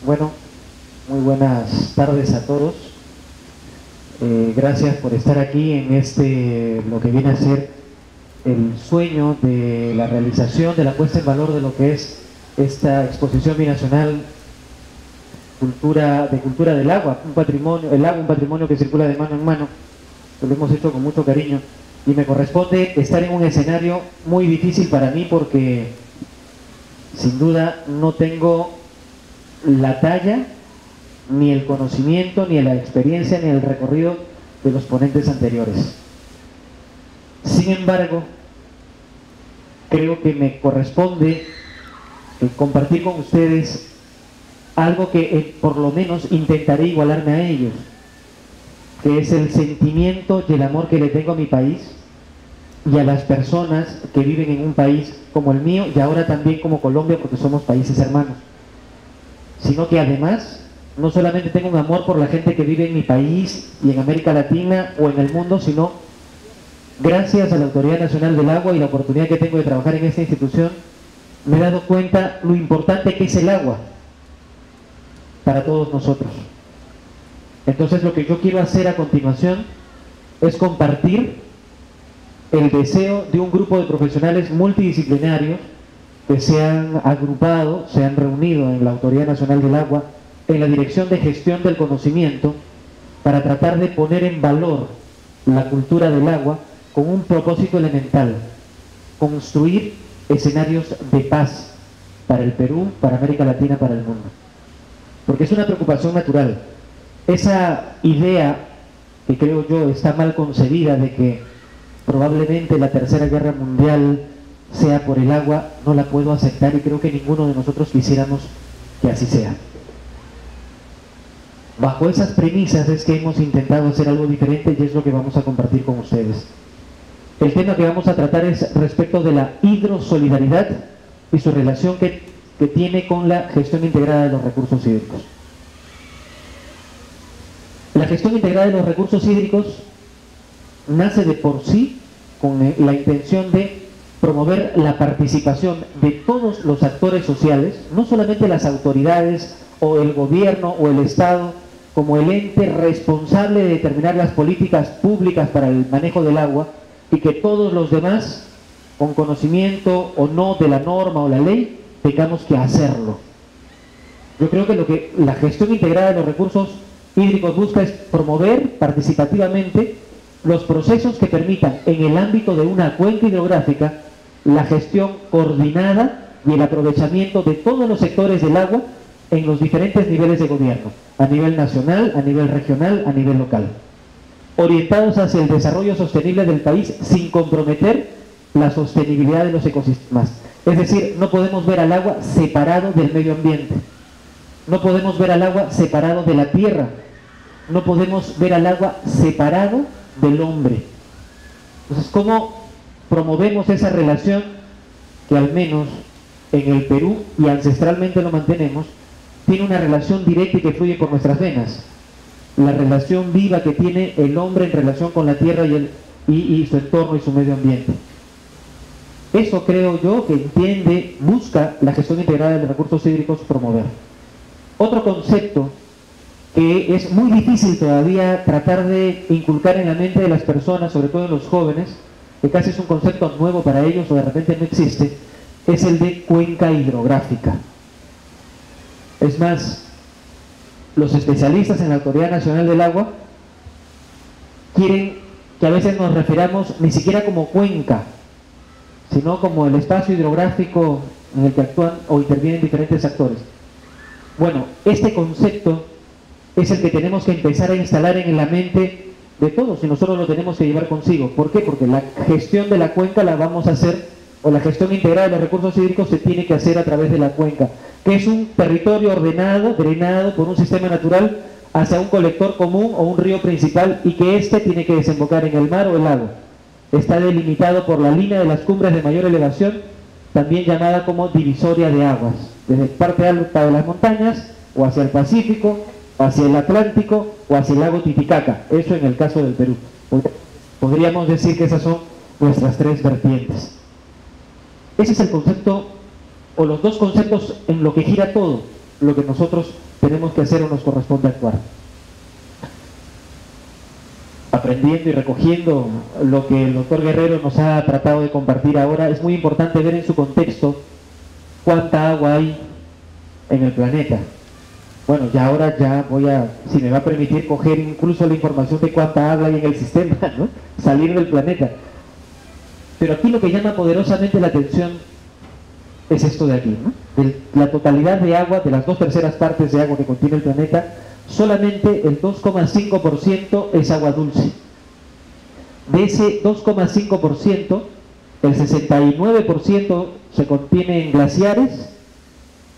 Bueno, muy buenas tardes a todos. Gracias por estar aquí en lo que viene a ser el sueño de la realización, de la puesta en valor de lo que es esta exposición binacional cultura del agua, el agua, un patrimonio que circula de mano en mano. Lo hemos hecho con mucho cariño y me corresponde estar en un escenario muy difícil para mí porque sin duda no tengo la talla, ni el conocimiento, ni la experiencia, ni el recorrido de los ponentes anteriores. Sin embargo, creo que me corresponde compartir con ustedes algo que por lo menos intentaré igualarme a ellos, que es el sentimiento y el amor que le tengo a mi país y a las personas que viven en un país como el mío y ahora también como Colombia, porque somos países hermanos. Sino que además no solamente tengo un amor por la gente que vive en mi país y en América Latina o en el mundo, sino gracias a la Autoridad Nacional del Agua y la oportunidad que tengo de trabajar en esta institución, me he dado cuenta lo importante que es el agua para todos nosotros. Entonces lo que yo quiero hacer a continuación es compartir el deseo de un grupo de profesionales multidisciplinarios que se han agrupado, se han reunido en la Autoridad Nacional del Agua, en la Dirección de Gestión del Conocimiento, para tratar de poner en valor la cultura del agua con un propósito elemental: construir escenarios de paz para el Perú, para América Latina, para el mundo. Porque es una preocupación natural. Esa idea, que creo yo está mal concebida, de que probablemente la Tercera Guerra Mundial sea por el agua, no la puedo aceptar y creo que ninguno de nosotros quisiéramos que así sea. Bajo esas premisas es que hemos intentado hacer algo diferente y es lo que vamos a compartir con ustedes. El tema que vamos a tratar es respecto de la hidrosolidaridad y su relación que tiene con la gestión integrada de los recursos hídricos. La gestión integrada de los recursos hídricos nace de por sí con la intención de promover la participación de todos los actores sociales, no solamente las autoridades o el gobierno o el Estado como el ente responsable de determinar las políticas públicas para el manejo del agua, y que todos los demás, con conocimiento o no de la norma o la ley, tengamos que hacerlo. Yo creo que lo que la gestión integrada de los recursos hídricos busca es promover participativamente los procesos que permitan, en el ámbito de una cuenca hidrográfica, la gestión coordinada y el aprovechamiento de todos los sectores del agua en los diferentes niveles de gobierno, a nivel nacional, a nivel regional, a nivel local, orientados hacia el desarrollo sostenible del país sin comprometer la sostenibilidad de los ecosistemas. Es decir, no podemos ver al agua separado del medio ambiente, no podemos ver al agua separado de la tierra, no podemos ver al agua separado del hombre. Entonces, ¿cómo promovemos esa relación que al menos en el Perú, y ancestralmente lo mantenemos, tiene una relación directa y que fluye por nuestras venas? La relación viva que tiene el hombre en relación con la tierra y su entorno y su medio ambiente. Eso creo yo que busca la gestión integrada de los recursos hídricos promover. Otro concepto que es muy difícil todavía tratar de inculcar en la mente de las personas, sobre todo en los jóvenes, que casi es un concepto nuevo para ellos o de repente no existe, es el de cuenca hidrográfica. Es más, los especialistas en la Autoridad Nacional del Agua quieren que a veces nos refiramos ni siquiera como cuenca, sino como el espacio hidrográfico en el que actúan o intervienen diferentes actores. Bueno, este concepto es el que tenemos que empezar a instalar en la mente de todos y nosotros lo tenemos que llevar consigo. ¿Por qué? Porque la gestión de la cuenca la vamos a hacer, o la gestión integrada de los recursos hídricos se tiene que hacer a través de la cuenca, que es un territorio ordenado, drenado por un sistema natural hacia un colector común o un río principal, y que éste tiene que desembocar en el mar o el lago. Está delimitado por la línea de las cumbres de mayor elevación, también llamada como divisoria de aguas, desde parte alta de las montañas, o hacia el Pacífico, hacia el Atlántico, o hacia el lago Titicaca. Eso en el caso del Perú. Podríamos decir que esas son nuestras tres vertientes. Ese es el concepto, o los dos conceptos en lo que gira todo lo que nosotros tenemos que hacer o nos corresponde actuar. Aprendiendo y recogiendo lo que el doctor Guerrero nos ha tratado de compartir ahora, es muy importante ver en su contexto cuánta agua hay en el planeta. Bueno, ya ahora ya voy a, si me va a permitir, coger incluso la información de cuánta agua hay en el sistema, ¿no? Salir del planeta. Pero aquí lo que llama poderosamente la atención es esto de aquí, ¿no? De la totalidad de agua, de las 2/3 partes de agua que contiene el planeta, solamente el 2,5% es agua dulce. De ese 2,5%, el 69% se contiene en glaciares,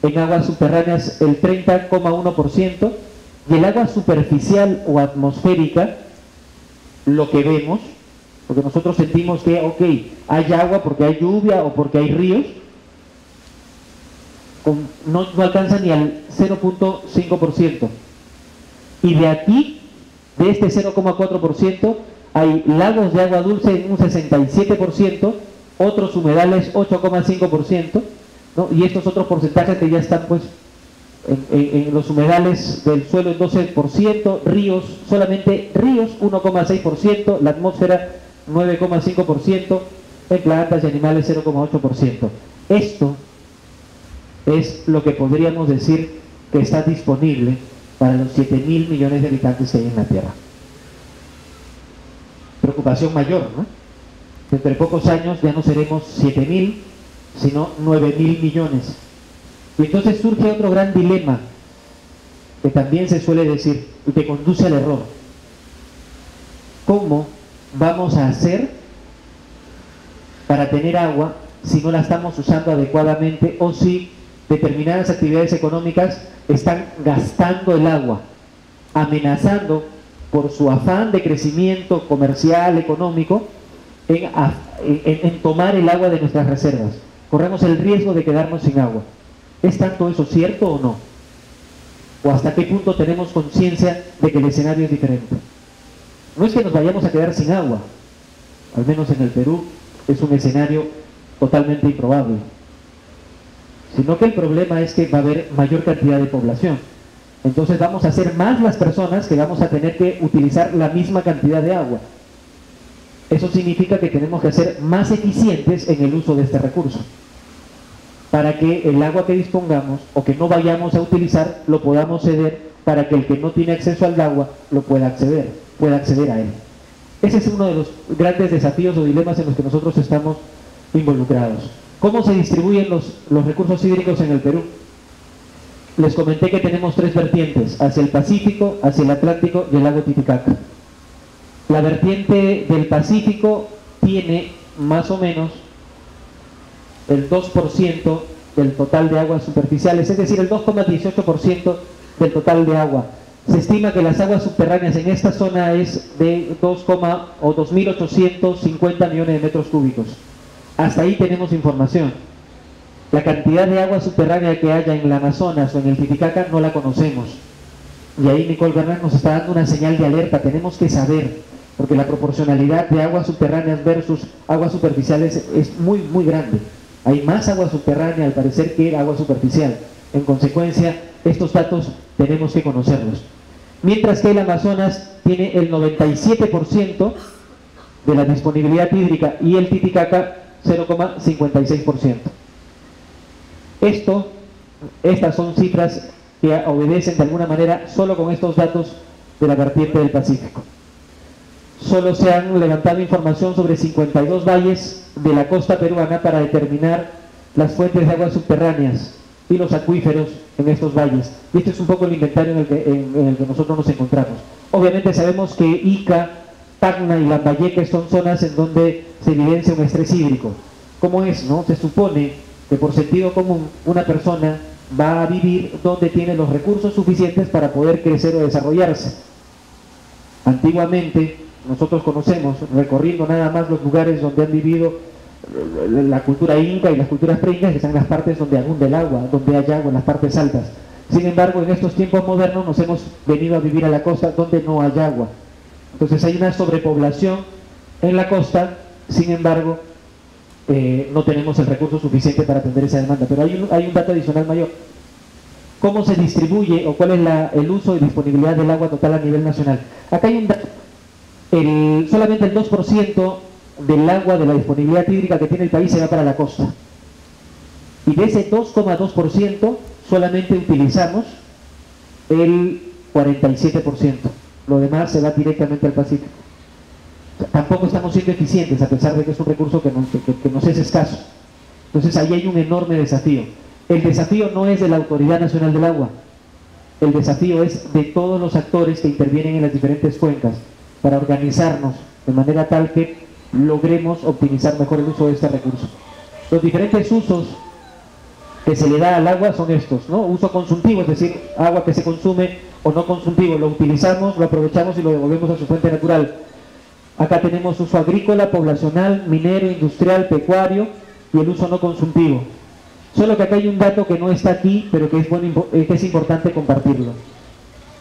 en aguas subterráneas el 30,1%, y el agua superficial o atmosférica, lo que vemos, porque nosotros sentimos que, ok, hay agua porque hay lluvia o porque hay ríos, no alcanza ni al 0,5%. Y de aquí, de este 0,4%, hay lagos de agua dulce en un 67%, otros humedales 8,5%, ¿no? Y estos otros porcentajes que ya están pues en los humedales del suelo en 12%, ríos, solamente ríos 1,6%, la atmósfera 9,5%, en plantas y animales 0,8%. Esto es lo que podríamos decir que está disponible para los 7.000 millones de habitantes que hay en la Tierra. Preocupación mayor, ¿no? Dentro de pocos años ya no seremos 7.000, sino 9.000 millones. Y entonces surge otro gran dilema, que también se suele decir, y que conduce al error. ¿Cómo vamos a hacer para tener agua si no la estamos usando adecuadamente o si determinadas actividades económicas están gastando el agua, amenazando por su afán de crecimiento comercial, económico, en tomar el agua de nuestras reservas? Corremos el riesgo de quedarnos sin agua. ¿Es tanto eso cierto o no? ¿O hasta qué punto tenemos conciencia de que el escenario es diferente? No es que nos vayamos a quedar sin agua, al menos en el Perú es un escenario totalmente improbable, sino que el problema es que va a haber mayor cantidad de población. Entonces vamos a ser más las personas que vamos a tener que utilizar la misma cantidad de agua. Eso significa que tenemos que ser más eficientes en el uso de este recurso, para que el agua que dispongamos o que no vayamos a utilizar lo podamos ceder para que el que no tiene acceso al agua lo pueda acceder a él. Ese es uno de los grandes desafíos o dilemas en los que nosotros estamos involucrados. ¿Cómo se distribuyen los recursos hídricos en el Perú? Les comenté que tenemos 3 vertientes, hacia el Pacífico, hacia el Atlántico y el lago Titicaca. La vertiente del Pacífico tiene más o menos el 2% del total de aguas superficiales, es decir, el 2,18% del total de agua. Se estima que las aguas subterráneas en esta zona es de 2.850 millones de metros cúbicos. Hasta ahí tenemos información. La cantidad de agua subterránea que haya en el Amazonas o en el Titicaca no la conocemos. Y ahí Nicole Bernal nos está dando una señal de alerta. Tenemos que saber, porque la proporcionalidad de aguas subterráneas versus aguas superficiales es muy, muy grande. Hay más agua subterránea al parecer que agua superficial. En consecuencia, estos datos tenemos que conocerlos. Mientras que el Amazonas tiene el 97% de la disponibilidad hídrica y el Titicaca 0,56%. Estas son cifras que obedecen de alguna manera solo con estos datos de la vertiente del Pacífico. Solo se han levantado información sobre 52 valles de la costa peruana para determinar las fuentes de aguas subterráneas y los acuíferos en estos valles. Y este es un poco el inventario en el que nosotros nos encontramos. Obviamente sabemos que Ica, Tacna y Lambayeque son zonas en donde se evidencia un estrés hídrico. ¿Cómo es, no? Se supone que por sentido común una persona va a vivir donde tiene los recursos suficientes para poder crecer o desarrollarse. Antiguamente, nosotros conocemos, recorriendo nada más los lugares donde han vivido la cultura inca y las culturas preincas, que están en las partes donde abunda el agua, donde hay agua, en las partes altas. Sin embargo, en estos tiempos modernos nos hemos venido a vivir a la costa donde no hay agua. Entonces hay una sobrepoblación en la costa, sin embargo, no tenemos el recurso suficiente para atender esa demanda. Pero hay un dato adicional mayor. ¿Cómo se distribuye o cuál es el uso y disponibilidad del agua total a nivel nacional? Acá hay un dato. Solamente el 2% del agua de la disponibilidad hídrica que tiene el país se va para la costa. Y de ese 2,2% solamente utilizamos el 47%. Lo demás se va directamente al Pacífico. O sea, tampoco estamos siendo eficientes, a pesar de que es un recurso que nos es escaso. Entonces ahí hay un enorme desafío. El desafío no es de la Autoridad Nacional del Agua. El desafío es de todos los actores que intervienen en las diferentes cuencas para organizarnos de manera tal que logremos optimizar mejor el uso de este recurso. Los diferentes usos que se le da al agua son estos, ¿no? Uso consultivo, es decir, agua que se consume o no consultivo, lo utilizamos, lo aprovechamos y lo devolvemos a su fuente natural. Acá tenemos uso agrícola, poblacional, minero, industrial, pecuario y el uso no consultivo. Solo que acá hay un dato que no está aquí, pero que es importante compartirlo.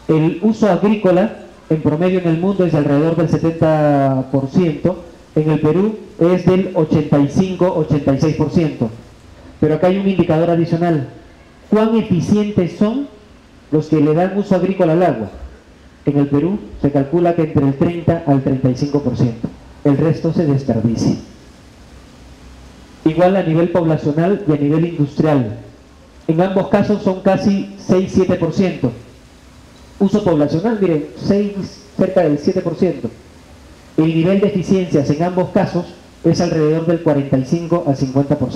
El uso agrícola, en promedio en el mundo, es de alrededor del 70%, en el Perú es del 85-86%. Pero acá hay un indicador adicional. ¿Cuán eficientes son los que le dan uso agrícola al agua? En el Perú se calcula que entre el 30 al 35%. El resto se desperdicia. Igual a nivel poblacional y a nivel industrial. En ambos casos son casi 6-7%. Uso poblacional, miren, cerca del 7%. El nivel de eficiencias en ambos casos es alrededor del 45 al 50%. O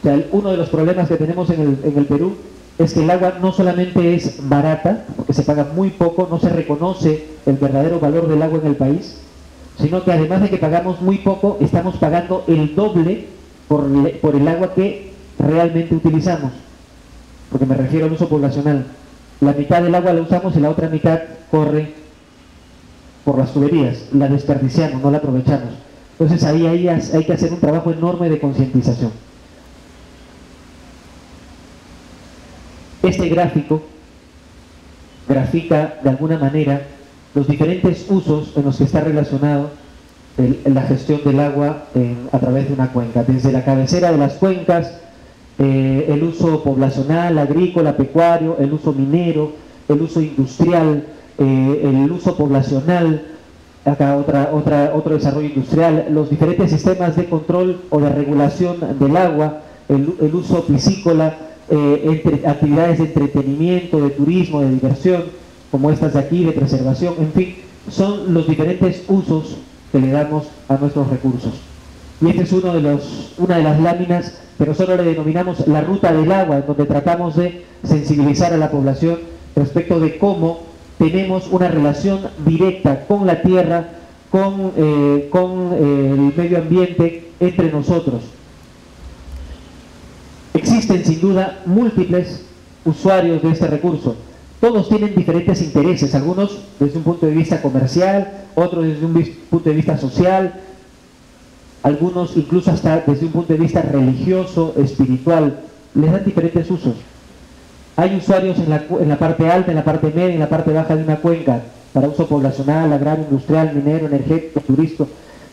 sea, uno de los problemas que tenemos en el Perú es que el agua no solamente es barata, porque se paga muy poco, no se reconoce el verdadero valor del agua en el país, sino que además de que pagamos muy poco, estamos pagando el doble por el agua que realmente utilizamos. Porque me refiero al uso poblacional. La mitad del agua la usamos y la otra mitad corre por las tuberías, la desperdiciamos, no la aprovechamos. Entonces ahí hay que hacer un trabajo enorme de concientización. Este gráfico grafica de alguna manera los diferentes usos en los que está relacionado la gestión del agua a través de una cuenca, desde la cabecera de las cuencas, el uso poblacional, agrícola, pecuario, el uso minero, el uso industrial, el uso poblacional, acá otro desarrollo industrial, los diferentes sistemas de control o de regulación del agua, el uso piscícola, actividades de entretenimiento, de turismo, de diversión, como estas de aquí, de preservación, en fin, son los diferentes usos que le damos a nuestros recursos. Y este es una de las láminas que nosotros le denominamos la ruta del agua, en donde tratamos de sensibilizar a la población respecto de cómo tenemos una relación directa con la tierra, con el medio ambiente, entre nosotros. Existen sin duda múltiples usuarios de este recurso. Todos tienen diferentes intereses, algunos desde un punto de vista comercial, otros desde un punto de vista social, algunos incluso hasta desde un punto de vista religioso, espiritual, les dan diferentes usos. Hay usuarios en la parte alta, en la parte media, en la parte baja de una cuenca, para uso poblacional, agrario, industrial, minero, energético,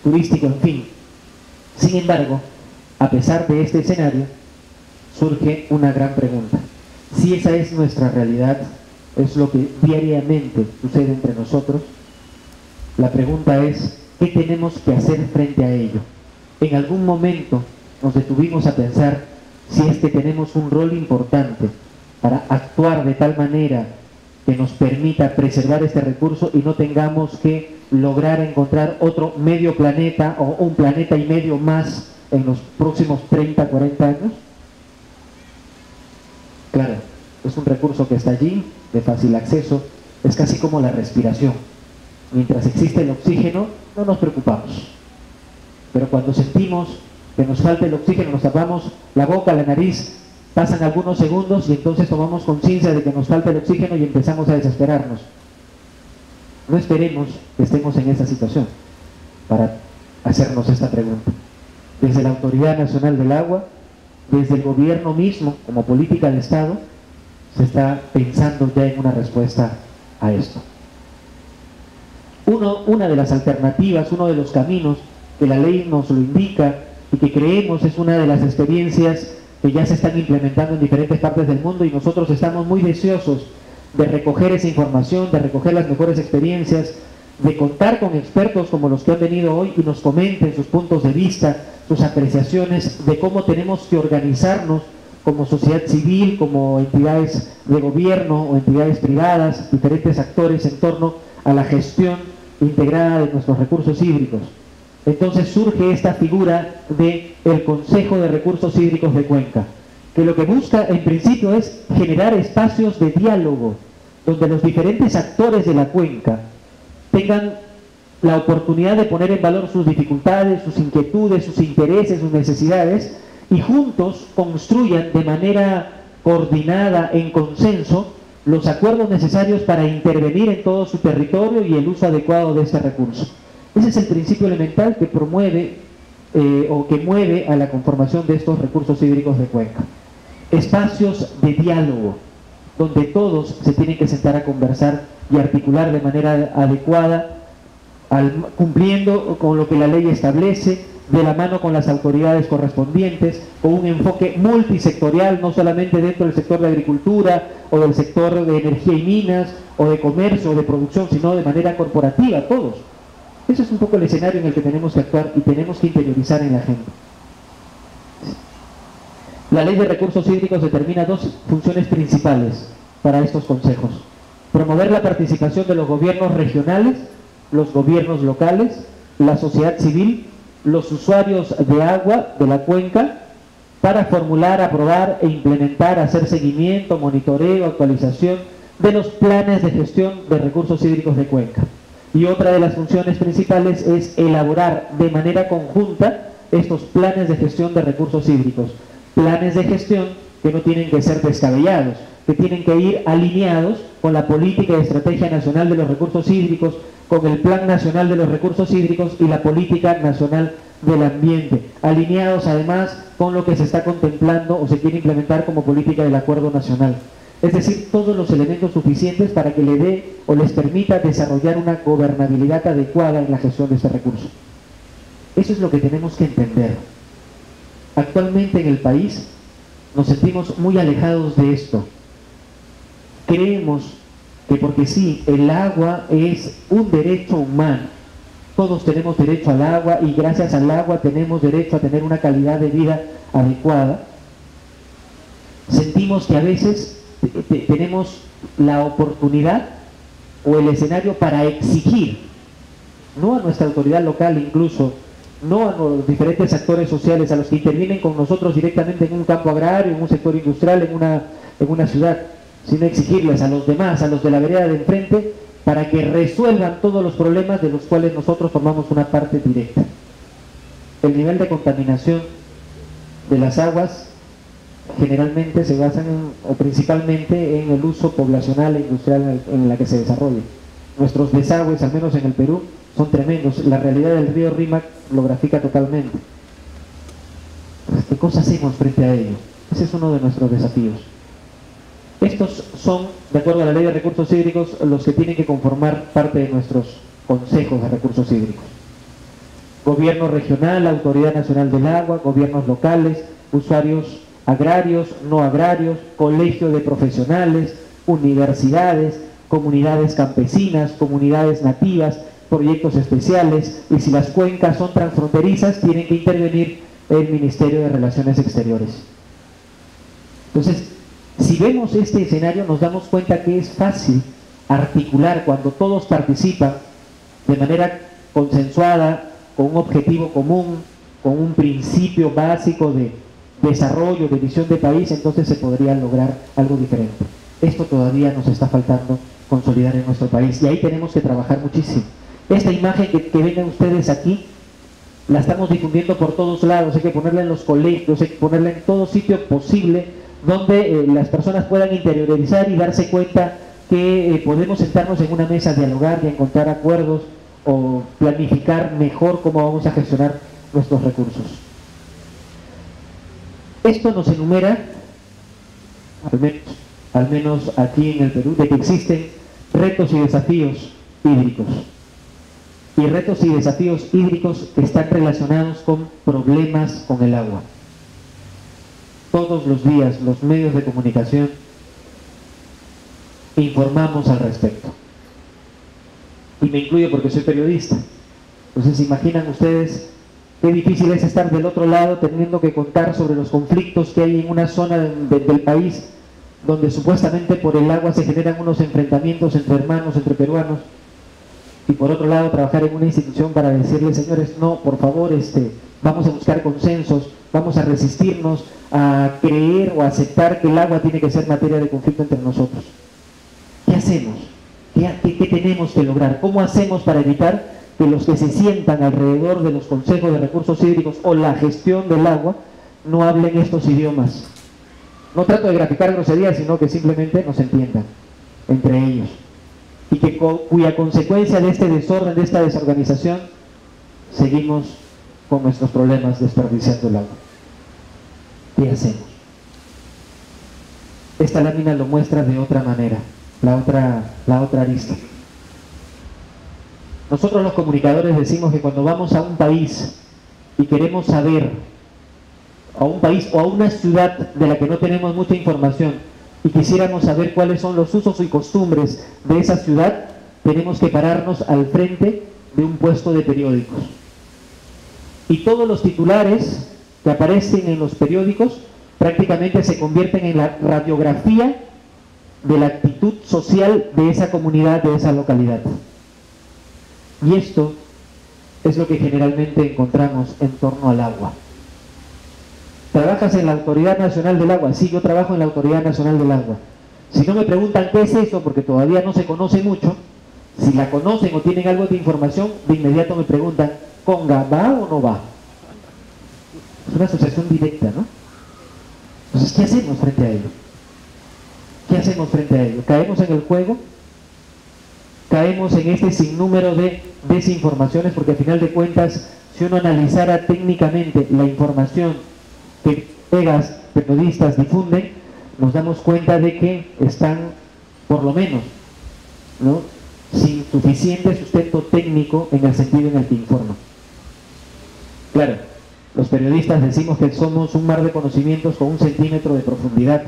turístico, en fin. Sin embargo, a pesar de este escenario, surge una gran pregunta. Si esa es nuestra realidad, es lo que diariamente sucede entre nosotros, la pregunta es, ¿qué tenemos que hacer frente a ello? En algún momento nos detuvimos a pensar si es que tenemos un rol importante para actuar de tal manera que nos permita preservar este recurso y no tengamos que lograr encontrar otro medio planeta o un planeta y medio más en los próximos 30, 40 años. Claro, es un recurso que está allí, de fácil acceso, es casi como la respiración. Mientras existe el oxígeno, no nos preocupamos. Pero cuando sentimos que nos falta el oxígeno, nos tapamos la boca, la nariz, pasan algunos segundos y entonces tomamos conciencia de que nos falta el oxígeno y empezamos a desesperarnos. No esperemos que estemos en esa situación para hacernos esta pregunta. Desde la Autoridad Nacional del Agua, desde el gobierno mismo, como política de Estado, se está pensando ya en una respuesta a esto. Una de las alternativas, uno de los caminos que la ley nos lo indica y que creemos es una de las experiencias que ya se están implementando en diferentes partes del mundo, y nosotros estamos muy deseosos de recoger esa información, de recoger las mejores experiencias, de contar con expertos como los que han venido hoy y nos comenten sus puntos de vista, sus apreciaciones de cómo tenemos que organizarnos como sociedad civil, como entidades de gobierno o entidades privadas, diferentes actores en torno a la gestión integrada de nuestros recursos hídricos. Entonces surge esta figura del Consejo de Recursos Hídricos de Cuenca, que lo que busca en principio es generar espacios de diálogo donde los diferentes actores de la cuenca tengan la oportunidad de poner en valor sus dificultades, sus inquietudes, sus intereses, sus necesidades, y juntos construyan de manera coordinada, en consenso, los acuerdos necesarios para intervenir en todo su territorio y el uso adecuado de este recurso. Ese es el principio elemental que promueve o que mueve a la conformación de estos recursos hídricos de Cuenca. Espacios de diálogo, donde todos se tienen que sentar a conversar y articular de manera adecuada, cumpliendo con lo que la ley establece, de la mano con las autoridades correspondientes, con un enfoque multisectorial, no solamente dentro del sector de agricultura o del sector de energía y minas o de comercio o de producción, sino de manera corporativa, todos. Ese es un poco el escenario en el que tenemos que actuar y tenemos que interiorizar en la gente. La Ley de Recursos Hídricos determina dos funciones principales para estos consejos: promover la participación de los gobiernos regionales, los gobiernos locales, la sociedad civil, los usuarios de agua de la cuenca, para formular, aprobar e implementar, hacer seguimiento, monitoreo, actualización de los planes de gestión de recursos hídricos de cuenca. Y otra de las funciones principales es elaborar de manera conjunta estos planes de gestión de recursos hídricos. Planes de gestión que no tienen que ser descabellados, que tienen que ir alineados con la política y estrategia nacional de los recursos hídricos, con el Plan Nacional de los Recursos Hídricos y la Política Nacional del Ambiente, alineados además con lo que se está contemplando o se quiere implementar como política del Acuerdo Nacional. Es decir, todos los elementos suficientes para que le dé o les permita desarrollar una gobernabilidad adecuada en la gestión de este recurso. Eso es lo que tenemos que entender. Actualmente en el país nos sentimos muy alejados de esto. Creemos que porque sí, el agua es un derecho humano, todos tenemos derecho al agua y gracias al agua tenemos derecho a tener una calidad de vida adecuada. Sentimos que a veces tenemos la oportunidad o el escenario para exigir, no a nuestra autoridad local incluso, no a los diferentes actores sociales, a los que intervienen con nosotros directamente en un campo agrario, en un sector industrial, en una ciudad, sino exigirles a los demás, a los de la vereda de enfrente, para que resuelvan todos los problemas de los cuales nosotros formamos una parte directa. El nivel de contaminación de las aguas generalmente se basa o principalmente en el uso poblacional e industrial en la que se desarrolla. Nuestros desagües, al menos en el Perú, son tremendos. La realidad del río Rímac lo grafica totalmente. ¿Qué cosa hacemos frente a ello? Ese es uno de nuestros desafíos. Estos son, de acuerdo a la Ley de Recursos Hídricos, los que tienen que conformar parte de nuestros consejos de recursos hídricos. Gobierno regional, Autoridad Nacional del Agua, gobiernos locales, usuarios agrarios, no agrarios, colegio de profesionales, universidades, comunidades campesinas, comunidades nativas, proyectos especiales, y si las cuencas son transfronterizas, tienen que intervenir el Ministerio de Relaciones Exteriores. Entonces, si vemos este escenario, nos damos cuenta que es fácil articular cuando todos participan de manera consensuada, con un objetivo común, con un principio básico de desarrollo, de visión de país. Entonces se podría lograr algo diferente. Esto todavía nos está faltando consolidar en nuestro país y ahí tenemos que trabajar muchísimo. Esta imagen que ven ustedes aquí, la estamos difundiendo por todos lados, hay que ponerla en los colegios, hay que ponerla en todo sitio posible donde las personas puedan interiorizar y darse cuenta que podemos sentarnos en una mesa a dialogar y a encontrar acuerdos o planificar mejor cómo vamos a gestionar nuestros recursos. Esto nos enumera, al menos aquí en el Perú, de que existen retos y desafíos hídricos. Y retos y desafíos hídricos que están relacionados con problemas con el agua. todos los días los medios de comunicación informamos al respecto. Y me incluyo porque soy periodista. Entonces, ¿imaginan ustedes qué difícil es estar del otro lado teniendo que contar sobre los conflictos que hay en una zona del país donde supuestamente por el agua se generan unos enfrentamientos entre hermanos, entre peruanos, y por otro lado trabajar en una institución para decirles, señores, no, por favor, vamos a buscar consensos, vamos a resistirnos a creer o a aceptar que el agua tiene que ser materia de conflicto entre nosotros? ¿Qué hacemos? ¿Qué tenemos que lograr? ¿Cómo hacemos para evitar que los que se sientan alrededor de los consejos de recursos hídricos o la gestión del agua no hablen estos idiomas? No trato de graficar groserías, sino que simplemente nos entiendan entre ellos. Y que cuya consecuencia de este desorden, de esta desorganización, seguimos con nuestros problemas desperdiciando el agua. ¿Qué hacemos? Esta lámina lo muestra de otra manera, la otra arista. Nosotros los comunicadores decimos que cuando vamos a un país y queremos saber, a un país o a una ciudad de la que no tenemos mucha información y quisiéramos saber cuáles son los usos y costumbres de esa ciudad, tenemos que pararnos al frente de un puesto de periódicos. Y todos los titulares que aparecen en los periódicos prácticamente se convierten en la radiografía de la actitud social de esa comunidad, de esa localidad. Y esto es lo que generalmente encontramos en torno al agua. ¿Trabajas en la Autoridad Nacional del Agua? Sí, yo trabajo en la Autoridad Nacional del Agua. Si no me preguntan qué es eso, porque todavía no se conoce mucho, si la conocen o tienen algo de información, de inmediato me preguntan, ¿Conga va o no va? Es una asociación directa, ¿no? Entonces, ¿qué hacemos frente a ello? ¿Qué hacemos frente a ello? ¿Caemos en el juego? ¿Caemos en este sinnúmero de desinformaciones? Porque al final de cuentas, si uno analizara técnicamente la información que colegas periodistas difunden, nos damos cuenta de que están, por lo menos, ¿no?, sin suficiente sustento técnico en el sentido en el que informan. Claro, los periodistas decimos que somos un mar de conocimientos con 1 centímetro de profundidad,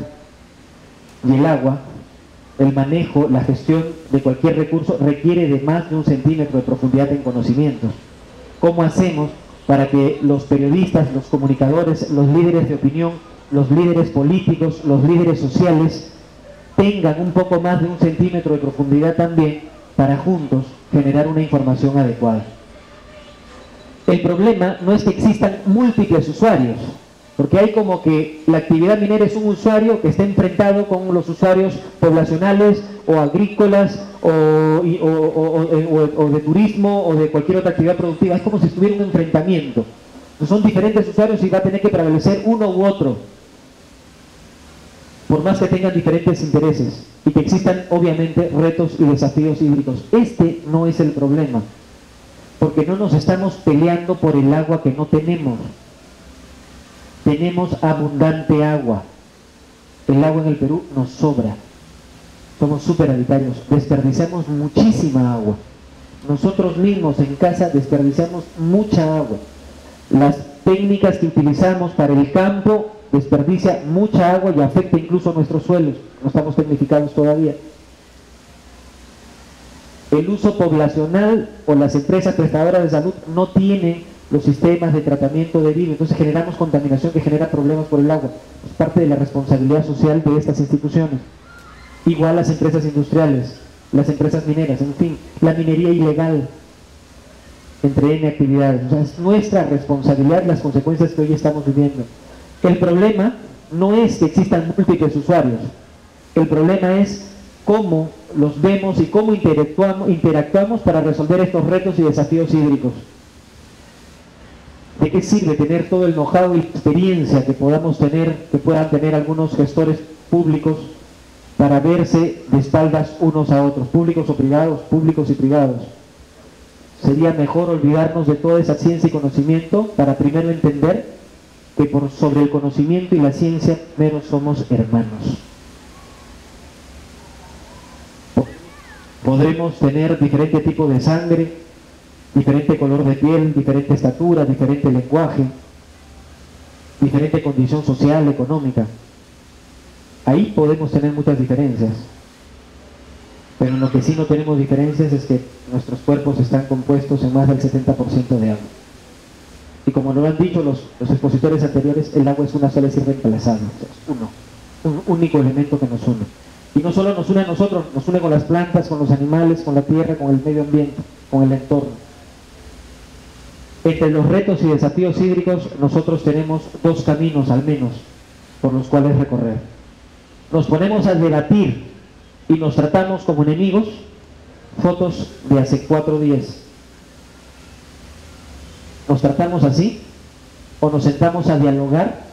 y el agua, el manejo, la gestión de cualquier recurso requiere de más de 1 centímetro de profundidad en conocimientos. ¿Cómo hacemos para que los periodistas, los comunicadores, los líderes de opinión, los líderes políticos, los líderes sociales tengan un poco más de 1 centímetro de profundidad también para juntos generar una información adecuada? El problema no es que existan múltiples usuarios, porque hay como que la actividad minera es un usuario que está enfrentado con los usuarios poblacionales o agrícolas o de turismo o de cualquier otra actividad productiva. Es como si estuviera un enfrentamiento. Son diferentes usuarios y va a tener que prevalecer uno u otro, por más que tengan diferentes intereses y que existan obviamente retos y desafíos hídricos. Este no es el problema, porque no nos estamos peleando por el agua que no tenemos. Tenemos abundante agua. El agua en el Perú nos sobra. Somos superhabitarios, desperdiciamos muchísima agua. Nosotros mismos en casa desperdiciamos mucha agua. Las técnicas que utilizamos para el campo desperdicia mucha agua y afecta incluso a nuestros suelos. No estamos tecnificados todavía. El uso poblacional o las empresas prestadoras de salud no tienen los sistemas de tratamiento debido, entonces generamos contaminación que genera problemas por el agua. Es parte de la responsabilidad social de estas instituciones. Igual las empresas industriales, las empresas mineras, en fin, la minería ilegal, entre N actividades. O sea, es nuestra responsabilidad las consecuencias que hoy estamos viviendo. El problema no es que existan múltiples usuarios, el problema es cómo los vemos y cómo interactuamos para resolver estos retos y desafíos hídricos. ¿De qué sirve tener todo el know-how y experiencia que podamos tener, que puedan tener algunos gestores públicos para verse de espaldas unos a otros, públicos o privados, públicos y privados? Sería mejor olvidarnos de toda esa ciencia y conocimiento para primero entender que sobre el conocimiento y la ciencia primero somos hermanos. Podremos tener diferente tipo de sangre, diferente color de piel, diferente estatura, diferente lenguaje, diferente condición social, económica. Ahí podemos tener muchas diferencias. Pero en lo que sí no tenemos diferencias es que nuestros cuerpos están compuestos en más del 70% de agua. Y como lo han dicho los expositores anteriores, el agua es una sola, es irreemplazable. Es un único elemento que nos une. Y no solo nos une a nosotros, nos une con las plantas, con los animales, con la tierra, con el medio ambiente, con el entorno. Entre los retos y desafíos hídricos, nosotros tenemos dos caminos al menos por los cuales recorrer. Nos ponemos a debatir y nos tratamos como enemigos, fotos de hace 4 días. ¿Nos tratamos así? ¿O nos sentamos a dialogar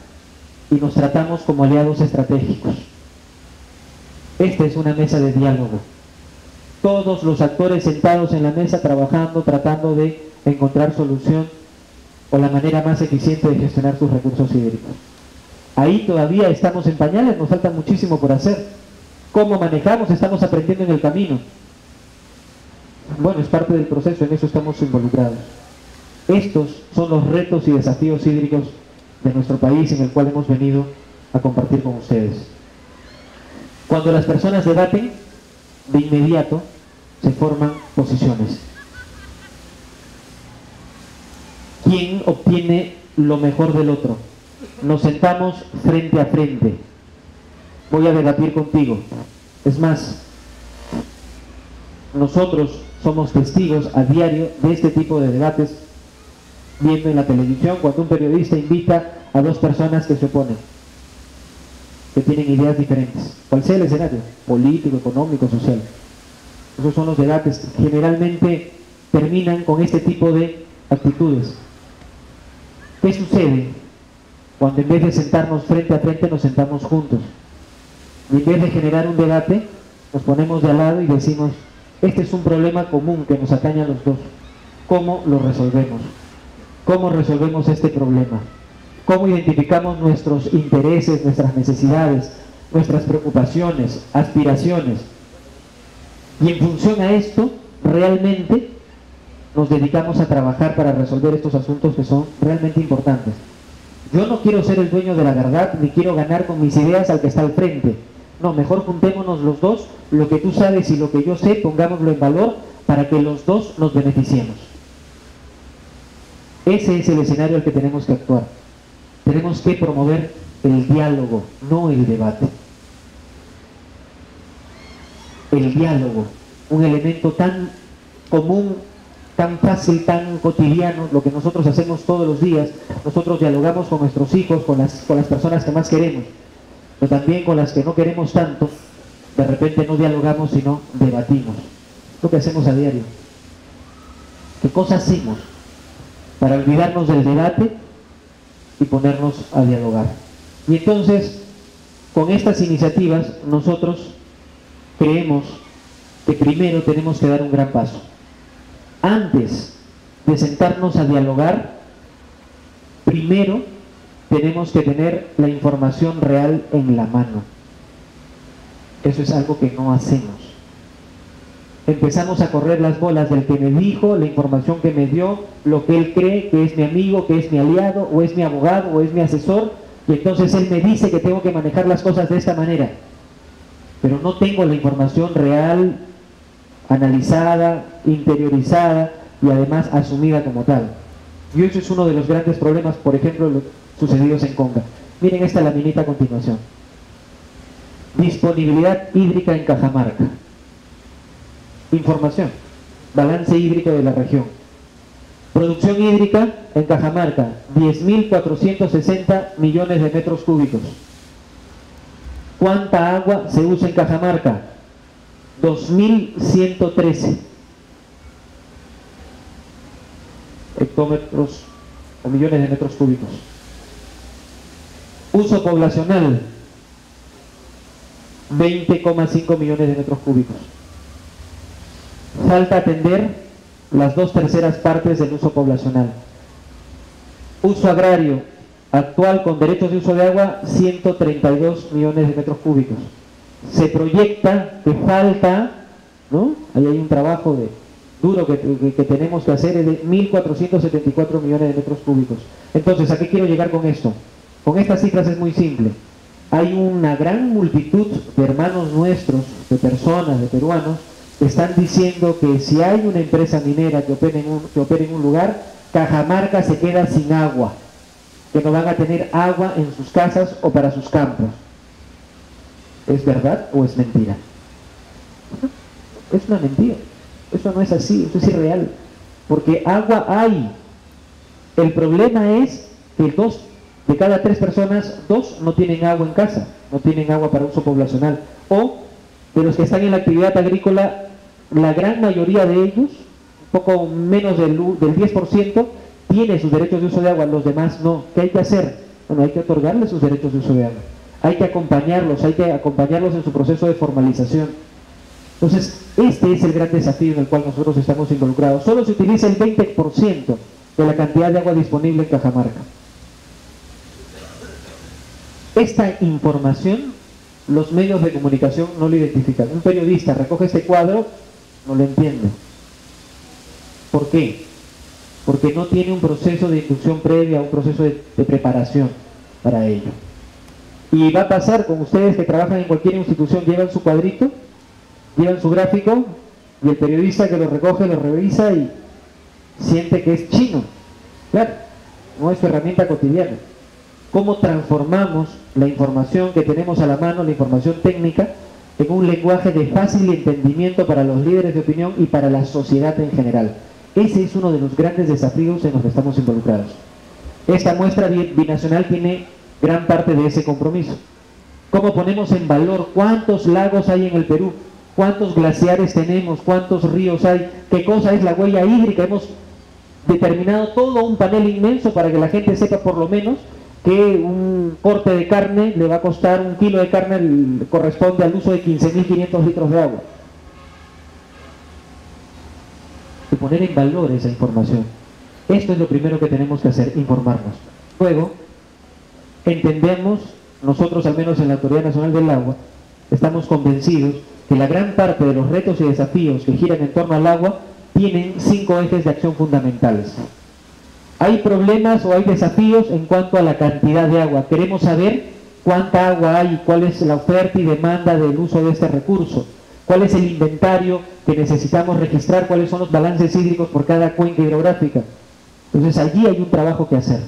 y nos tratamos como aliados estratégicos? Esta es una mesa de diálogo. Todos los actores sentados en la mesa trabajando, tratando de encontrar solución o la manera más eficiente de gestionar sus recursos hídricos. Ahí todavía estamos en pañales, nos falta muchísimo por hacer. ¿Cómo manejamos? Estamos aprendiendo en el camino. Bueno, es parte del proceso, en eso estamos involucrados. Estos son los retos y desafíos hídricos de nuestro país en el cual hemos venido a compartir con ustedes. Cuando las personas debaten, de inmediato se forman posiciones. ¿Quién obtiene lo mejor del otro? Nos sentamos frente a frente. Voy a debatir contigo. Es más, nosotros somos testigos a diario de este tipo de debates, viendo en la televisión cuando un periodista invita a dos personas que se oponen, que tienen ideas diferentes, cual sea el escenario, político, económico, social. Esos son los debates que generalmente terminan con este tipo de actitudes. ¿Qué sucede cuando en vez de sentarnos frente a frente nos sentamos juntos? Y en vez de generar un debate, nos ponemos de al lado y decimos, este es un problema común que nos atañe a los dos. ¿Cómo lo resolvemos? ¿Cómo resolvemos este problema? ¿Cómo identificamos nuestros intereses, nuestras necesidades, nuestras preocupaciones, aspiraciones? Y en función a esto, realmente nos dedicamos a trabajar para resolver estos asuntos que son realmente importantes. Yo no quiero ser el dueño de la verdad, ni quiero ganar con mis ideas al que está al frente. No, mejor juntémonos los dos, lo que tú sabes y lo que yo sé, pongámoslo en valor para que los dos nos beneficiemos. Ese es el escenario al que tenemos que actuar. Tenemos que promover el diálogo, no el debate. El diálogo, un elemento tan común, tan fácil, tan cotidiano, lo que nosotros hacemos todos los días. Nosotros dialogamos con nuestros hijos, con las personas que más queremos, pero también con las que no queremos tanto. De repente no dialogamos, sino debatimos. Lo que hacemos a diario. ¿Qué cosa hacemos para olvidarnos del debate y ponernos a dialogar? Y entonces, con estas iniciativas, nosotros creemos que primero tenemos que dar un gran paso. Antes de sentarnos a dialogar, primero tenemos que tener la información real en la mano. Eso es algo que no hacemos. Empezamos a correr las bolas del que me dijo, la información que me dio, lo que él cree que es mi amigo, que es mi aliado, o es mi abogado, o es mi asesor, y entonces él me dice que tengo que manejar las cosas de esta manera. Pero no tengo la información real, analizada, interiorizada y además asumida como tal. Y eso es uno de los grandes problemas, por ejemplo, los sucedidos en Conga. Miren esta laminita a continuación. Disponibilidad hídrica en Cajamarca. Información. Balance hídrico de la región. Producción hídrica en Cajamarca, 10.460 millones de metros cúbicos. ¿Cuánta agua se usa en Cajamarca? 2.113 hectómetros o millones de metros cúbicos. Uso poblacional, 20,5 millones de metros cúbicos. Falta atender las 2/3 partes del uso poblacional. Uso agrario actual con derechos de uso de agua, 132 millones de metros cúbicos. Se proyecta que falta, ¿no? Ahí hay un trabajo duro que tenemos que hacer, es de 1.474 millones de metros cúbicos. Entonces, ¿a qué quiero llegar con esto? Con estas cifras es muy simple. Hay una gran multitud de hermanos nuestros, de personas, de peruanos, que están diciendo que si hay una empresa minera que opere en un lugar, Cajamarca se queda sin agua, que no van a tener agua en sus casas o para sus campos. ¿Es verdad o es mentira? Es una mentira. Eso no es así, eso es irreal. Porque agua hay. El problema es que 2 de cada 3 personas, 2 no tienen agua en casa, no tienen agua para uso poblacional. O de los que están en la actividad agrícola, la gran mayoría de ellos, un poco menos del 10%, tiene sus derechos de uso de agua, los demás no. ¿Qué hay que hacer? Bueno, hay que otorgarles sus derechos de uso de agua. Hay que acompañarlos en su proceso de formalización. Entonces, este es el gran desafío en el cual nosotros estamos involucrados. Solo se utiliza el 20% de la cantidad de agua disponible en Cajamarca. Esta información, los medios de comunicación no lo identifican. Un periodista recoge este cuadro, no lo entiende. ¿Por qué? Porque no tiene un proceso de inducción previa, un proceso de preparación para ello. Y va a pasar con ustedes que trabajan en cualquier institución, llevan su cuadrito, llevan su gráfico, y el periodista que lo recoge, lo revisa y siente que es chino. Claro, no es su herramienta cotidiana. ¿Cómo transformamos la información que tenemos a la mano, la información técnica, en un lenguaje de fácil entendimiento para los líderes de opinión y para la sociedad en general? Ese es uno de los grandes desafíos en los que estamos involucrados. Esta muestra binacional tiene gran parte de ese compromiso. ¿Cómo ponemos en valor cuántos lagos hay en el Perú? ¿Cuántos glaciares tenemos? ¿Cuántos ríos hay? ¿Qué cosa es la huella hídrica? Hemos determinado todo un panel inmenso para que la gente sepa por lo menos que un corte de carne le va a costar, 1 kilo de carne corresponde al uso de 15.500 litros de agua. Y poner en valor esa información. Esto es lo primero que tenemos que hacer, informarnos. Luego, entendemos, nosotros al menos en la Autoridad Nacional del Agua, estamos convencidos que la gran parte de los retos y desafíos que giran en torno al agua tienen 5 ejes de acción fundamentales. Hay problemas o hay desafíos en cuanto a la cantidad de agua. Queremos saber cuánta agua hay, cuál es la oferta y demanda del uso de este recurso, cuál es el inventario que necesitamos registrar, cuáles son los balances hídricos por cada cuenca hidrográfica. Entonces allí hay un trabajo que hacer.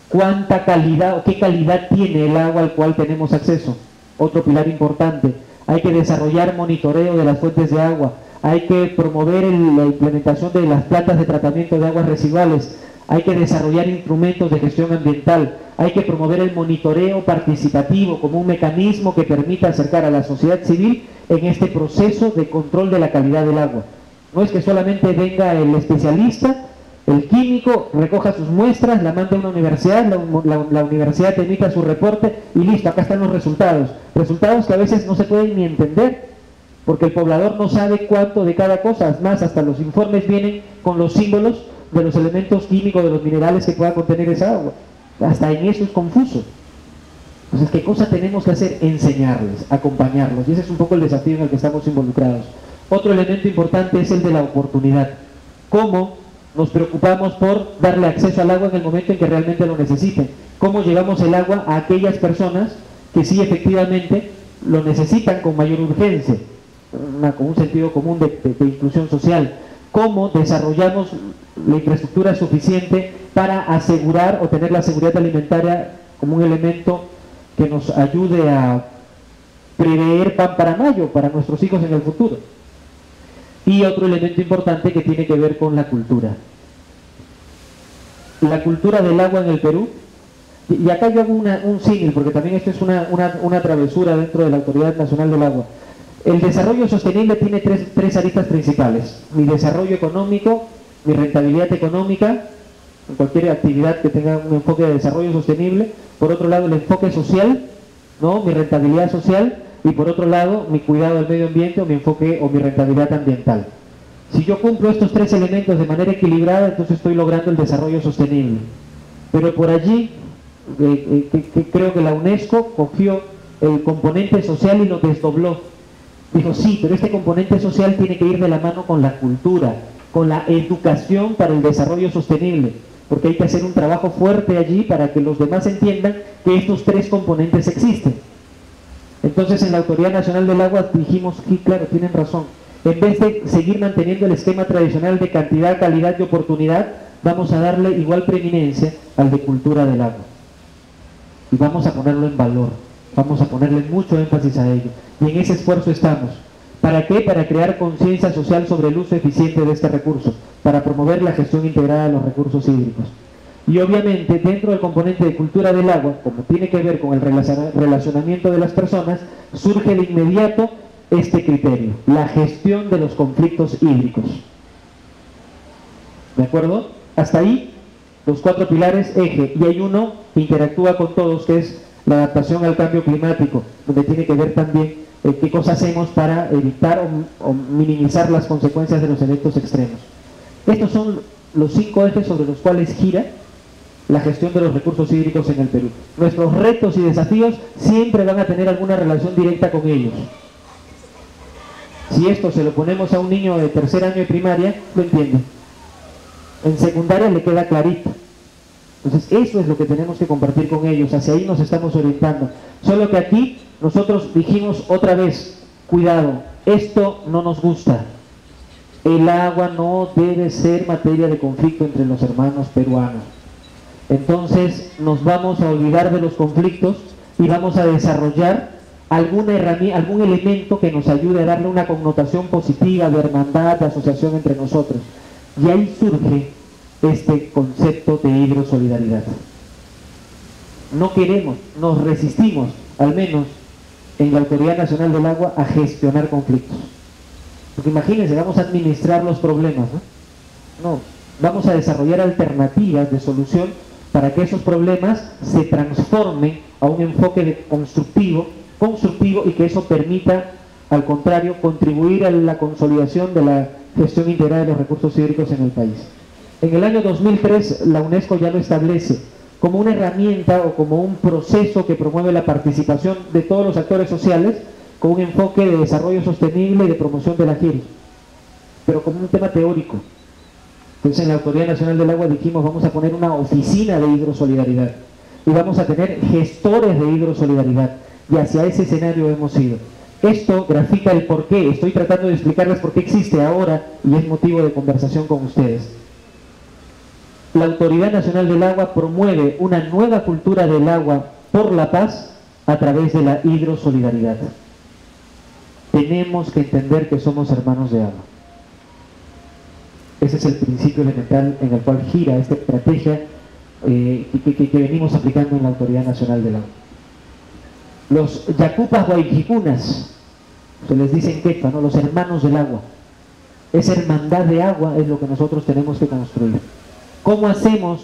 ¿Cuánta calidad o qué calidad tiene el agua al cual tenemos acceso? Otro pilar importante. Hay que desarrollar monitoreo de las fuentes de agua. Hay que promover la implementación de las plantas de tratamiento de aguas residuales. Hay que desarrollar instrumentos de gestión ambiental. Hay que promover el monitoreo participativo como un mecanismo que permita acercar a la sociedad civil en este proceso de control de la calidad del agua. No es que solamente venga el especialista, el químico, recoja sus muestras, la manda a una universidad, la universidad emita su reporte y listo, acá están los resultados. Resultados que a veces no se pueden ni entender, porque el poblador no sabe cuánto de cada cosa. Es más, hasta los informes vienen con los símbolos de los elementos químicos, de los minerales que pueda contener esa agua. Hasta en eso es confuso. Entonces, ¿qué cosa tenemos que hacer? Enseñarles, acompañarlos. Y ese es un poco el desafío en el que estamos involucrados. Otro elemento importante es el de la oportunidad. ¿Cómo nos preocupamos por darle acceso al agua en el momento en que realmente lo necesiten? ¿Cómo llevamos el agua a aquellas personas que sí efectivamente lo necesitan con mayor urgencia? Con un sentido común de inclusión social. ¿Cómo desarrollamos la infraestructura suficiente para asegurar o tener la seguridad alimentaria como un elemento que nos ayude a prever pan para mayo, para nuestros hijos en el futuro? Y otro elemento importante que tiene que ver con la cultura. La cultura del agua en el Perú, y acá yo hago un símil, porque también esto es una travesura dentro de la Autoridad Nacional del Agua. El desarrollo sostenible tiene tres aristas principales: mi desarrollo económico, mi rentabilidad económica, en cualquier actividad que tenga un enfoque de desarrollo sostenible; por otro lado el enfoque social, ¿no?, mi rentabilidad social; y por otro lado mi cuidado del medio ambiente o mi enfoque o mi rentabilidad ambiental. Si yo cumplo estos 3 elementos de manera equilibrada, entonces estoy logrando el desarrollo sostenible. Pero por allí creo que la UNESCO cogió el componente social y lo desdobló. Dijo, sí, pero este componente social tiene que ir de la mano con la cultura, con la educación para el desarrollo sostenible. porque hay que hacer un trabajo fuerte allí para que los demás entiendan que estos tres componentes existen. Entonces en la Autoridad Nacional del Agua dijimos, sí, claro, tienen razón, en vez de seguir manteniendo el esquema tradicional de cantidad, calidad y oportunidad, vamos a darle igual preeminencia al de cultura del agua. Y vamos a ponerlo en valor, vamos a ponerle mucho énfasis a ello. Y en ese esfuerzo estamos. ¿Para qué? Para crear conciencia social sobre el uso eficiente de este recurso, para promover la gestión integrada de los recursos hídricos. Y obviamente dentro del componente de cultura del agua, como tiene que ver con el relacionamiento de las personas, surge de inmediato este criterio, la gestión de los conflictos hídricos. ¿De acuerdo? Hasta ahí los cuatro pilares, eje, y hay uno que interactúa con todos, que es la adaptación al cambio climático, donde tiene que ver también qué cosas hacemos para evitar o minimizar las consecuencias de los eventos extremos. Estos son los 5 ejes sobre los cuales gira la gestión de los recursos hídricos en el Perú. Nuestros retos y desafíos siempre van a tener alguna relación directa con ellos. Si esto se lo ponemos a un niño de tercer año de primaria, lo entiende. En secundaria le queda clarito. Entonces eso es lo que tenemos que compartir con ellos, hacia ahí nos estamos orientando. Solo que aquí nosotros dijimos otra vez, cuidado, esto no nos gusta. El agua no debe ser materia de conflicto entre los hermanos peruanos. Entonces nos vamos a olvidar de los conflictos y vamos a desarrollar alguna herramienta, algún elemento que nos ayude a darle una connotación positiva de hermandad, de asociación entre nosotros. Y ahí surge este concepto de hidrosolidaridad. No queremos, nos resistimos, al menos en la Autoridad Nacional del Agua, a gestionar conflictos. Porque imagínense, vamos a administrar los problemas, ¿no? No, vamos a desarrollar alternativas de solución para que esos problemas se transformen a un enfoque constructivo y que eso permita, al contrario, contribuir a la consolidación de la gestión integrada de los recursos hídricos en el país. En el año 2003 la UNESCO ya lo establece como una herramienta o como un proceso que promueve la participación de todos los actores sociales con un enfoque de desarrollo sostenible y de promoción de la GIR, pero como un tema teórico. Entonces en la Autoridad Nacional del Agua dijimos, vamos a poner una oficina de hidrosolidaridad y vamos a tener gestores de hidrosolidaridad, y hacia ese escenario hemos ido. Esto grafica el por qué, estoy tratando de explicarles por qué existe ahora y es motivo de conversación con ustedes. La Autoridad Nacional del Agua promueve una nueva cultura del agua por la paz a través de la hidrosolidaridad. Tenemos que entender que somos hermanos de agua. Ese es el principio elemental en el cual gira esta estrategia que venimos aplicando en la Autoridad Nacional del Agua. Los yacupas guayquicunas, se les dice en quechua, ¿no? Los hermanos del agua. Esa hermandad de agua es lo que nosotros tenemos que construir. ¿Cómo hacemos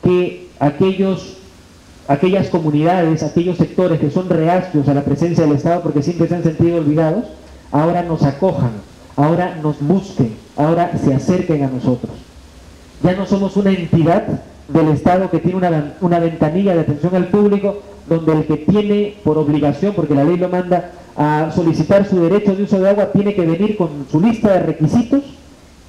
que aquellas comunidades, aquellos sectores que son reacios a la presencia del Estado porque siempre se han sentido olvidados, ahora nos acojan, ahora nos busquen, ahora se acerquen a nosotros? Ya no somos una entidad del Estado que tiene una ventanilla de atención al público donde el que tiene por obligación, porque la ley lo manda, a solicitar su derecho de uso de agua, tiene que venir con su lista de requisitos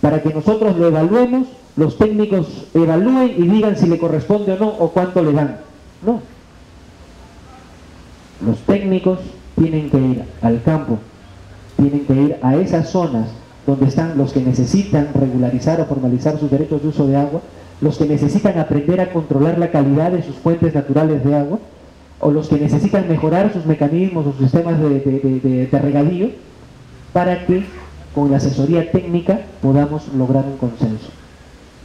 para que nosotros lo evaluemos, los técnicos evalúen y digan si le corresponde o no, o cuánto le dan. No. Los técnicos tienen que ir al campo, tienen que ir a esas zonas donde están los que necesitan regularizar o formalizar sus derechos de uso de agua, los que necesitan aprender a controlar la calidad de sus fuentes naturales de agua, o los que necesitan mejorar sus mecanismos o sus sistemas de regadío, para que con la asesoría técnica podamos lograr un consenso,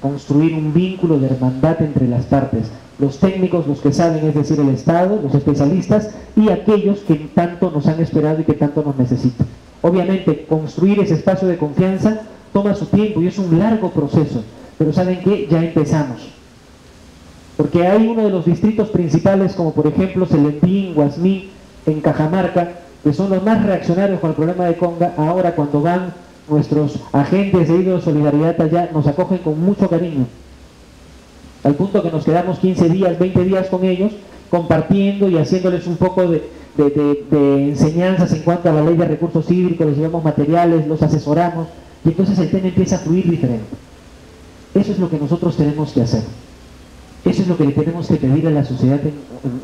construir un vínculo de hermandad entre las partes, los técnicos, los que saben, es decir, el Estado, los especialistas y aquellos que tanto nos han esperado y que tanto nos necesitan. Obviamente construir ese espacio de confianza toma su tiempo y es un largo proceso, pero ¿saben qué? Ya empezamos. Porque hay uno de los distritos principales, como por ejemplo Selendín, Guasmí, en Cajamarca, que son los más reaccionarios con el problema de Conga. Ahora cuando van nuestros agentes de hidrosolidaridad allá, nos acogen con mucho cariño, al punto que nos quedamos 15 días, 20 días con ellos, compartiendo y haciéndoles un poco de enseñanzas en cuanto a la ley de recursos hídricos, les llevamos materiales, los asesoramos, y entonces el tema empieza a fluir diferente. Eso es lo que nosotros tenemos que hacer. Eso es lo que le tenemos que pedir a la sociedad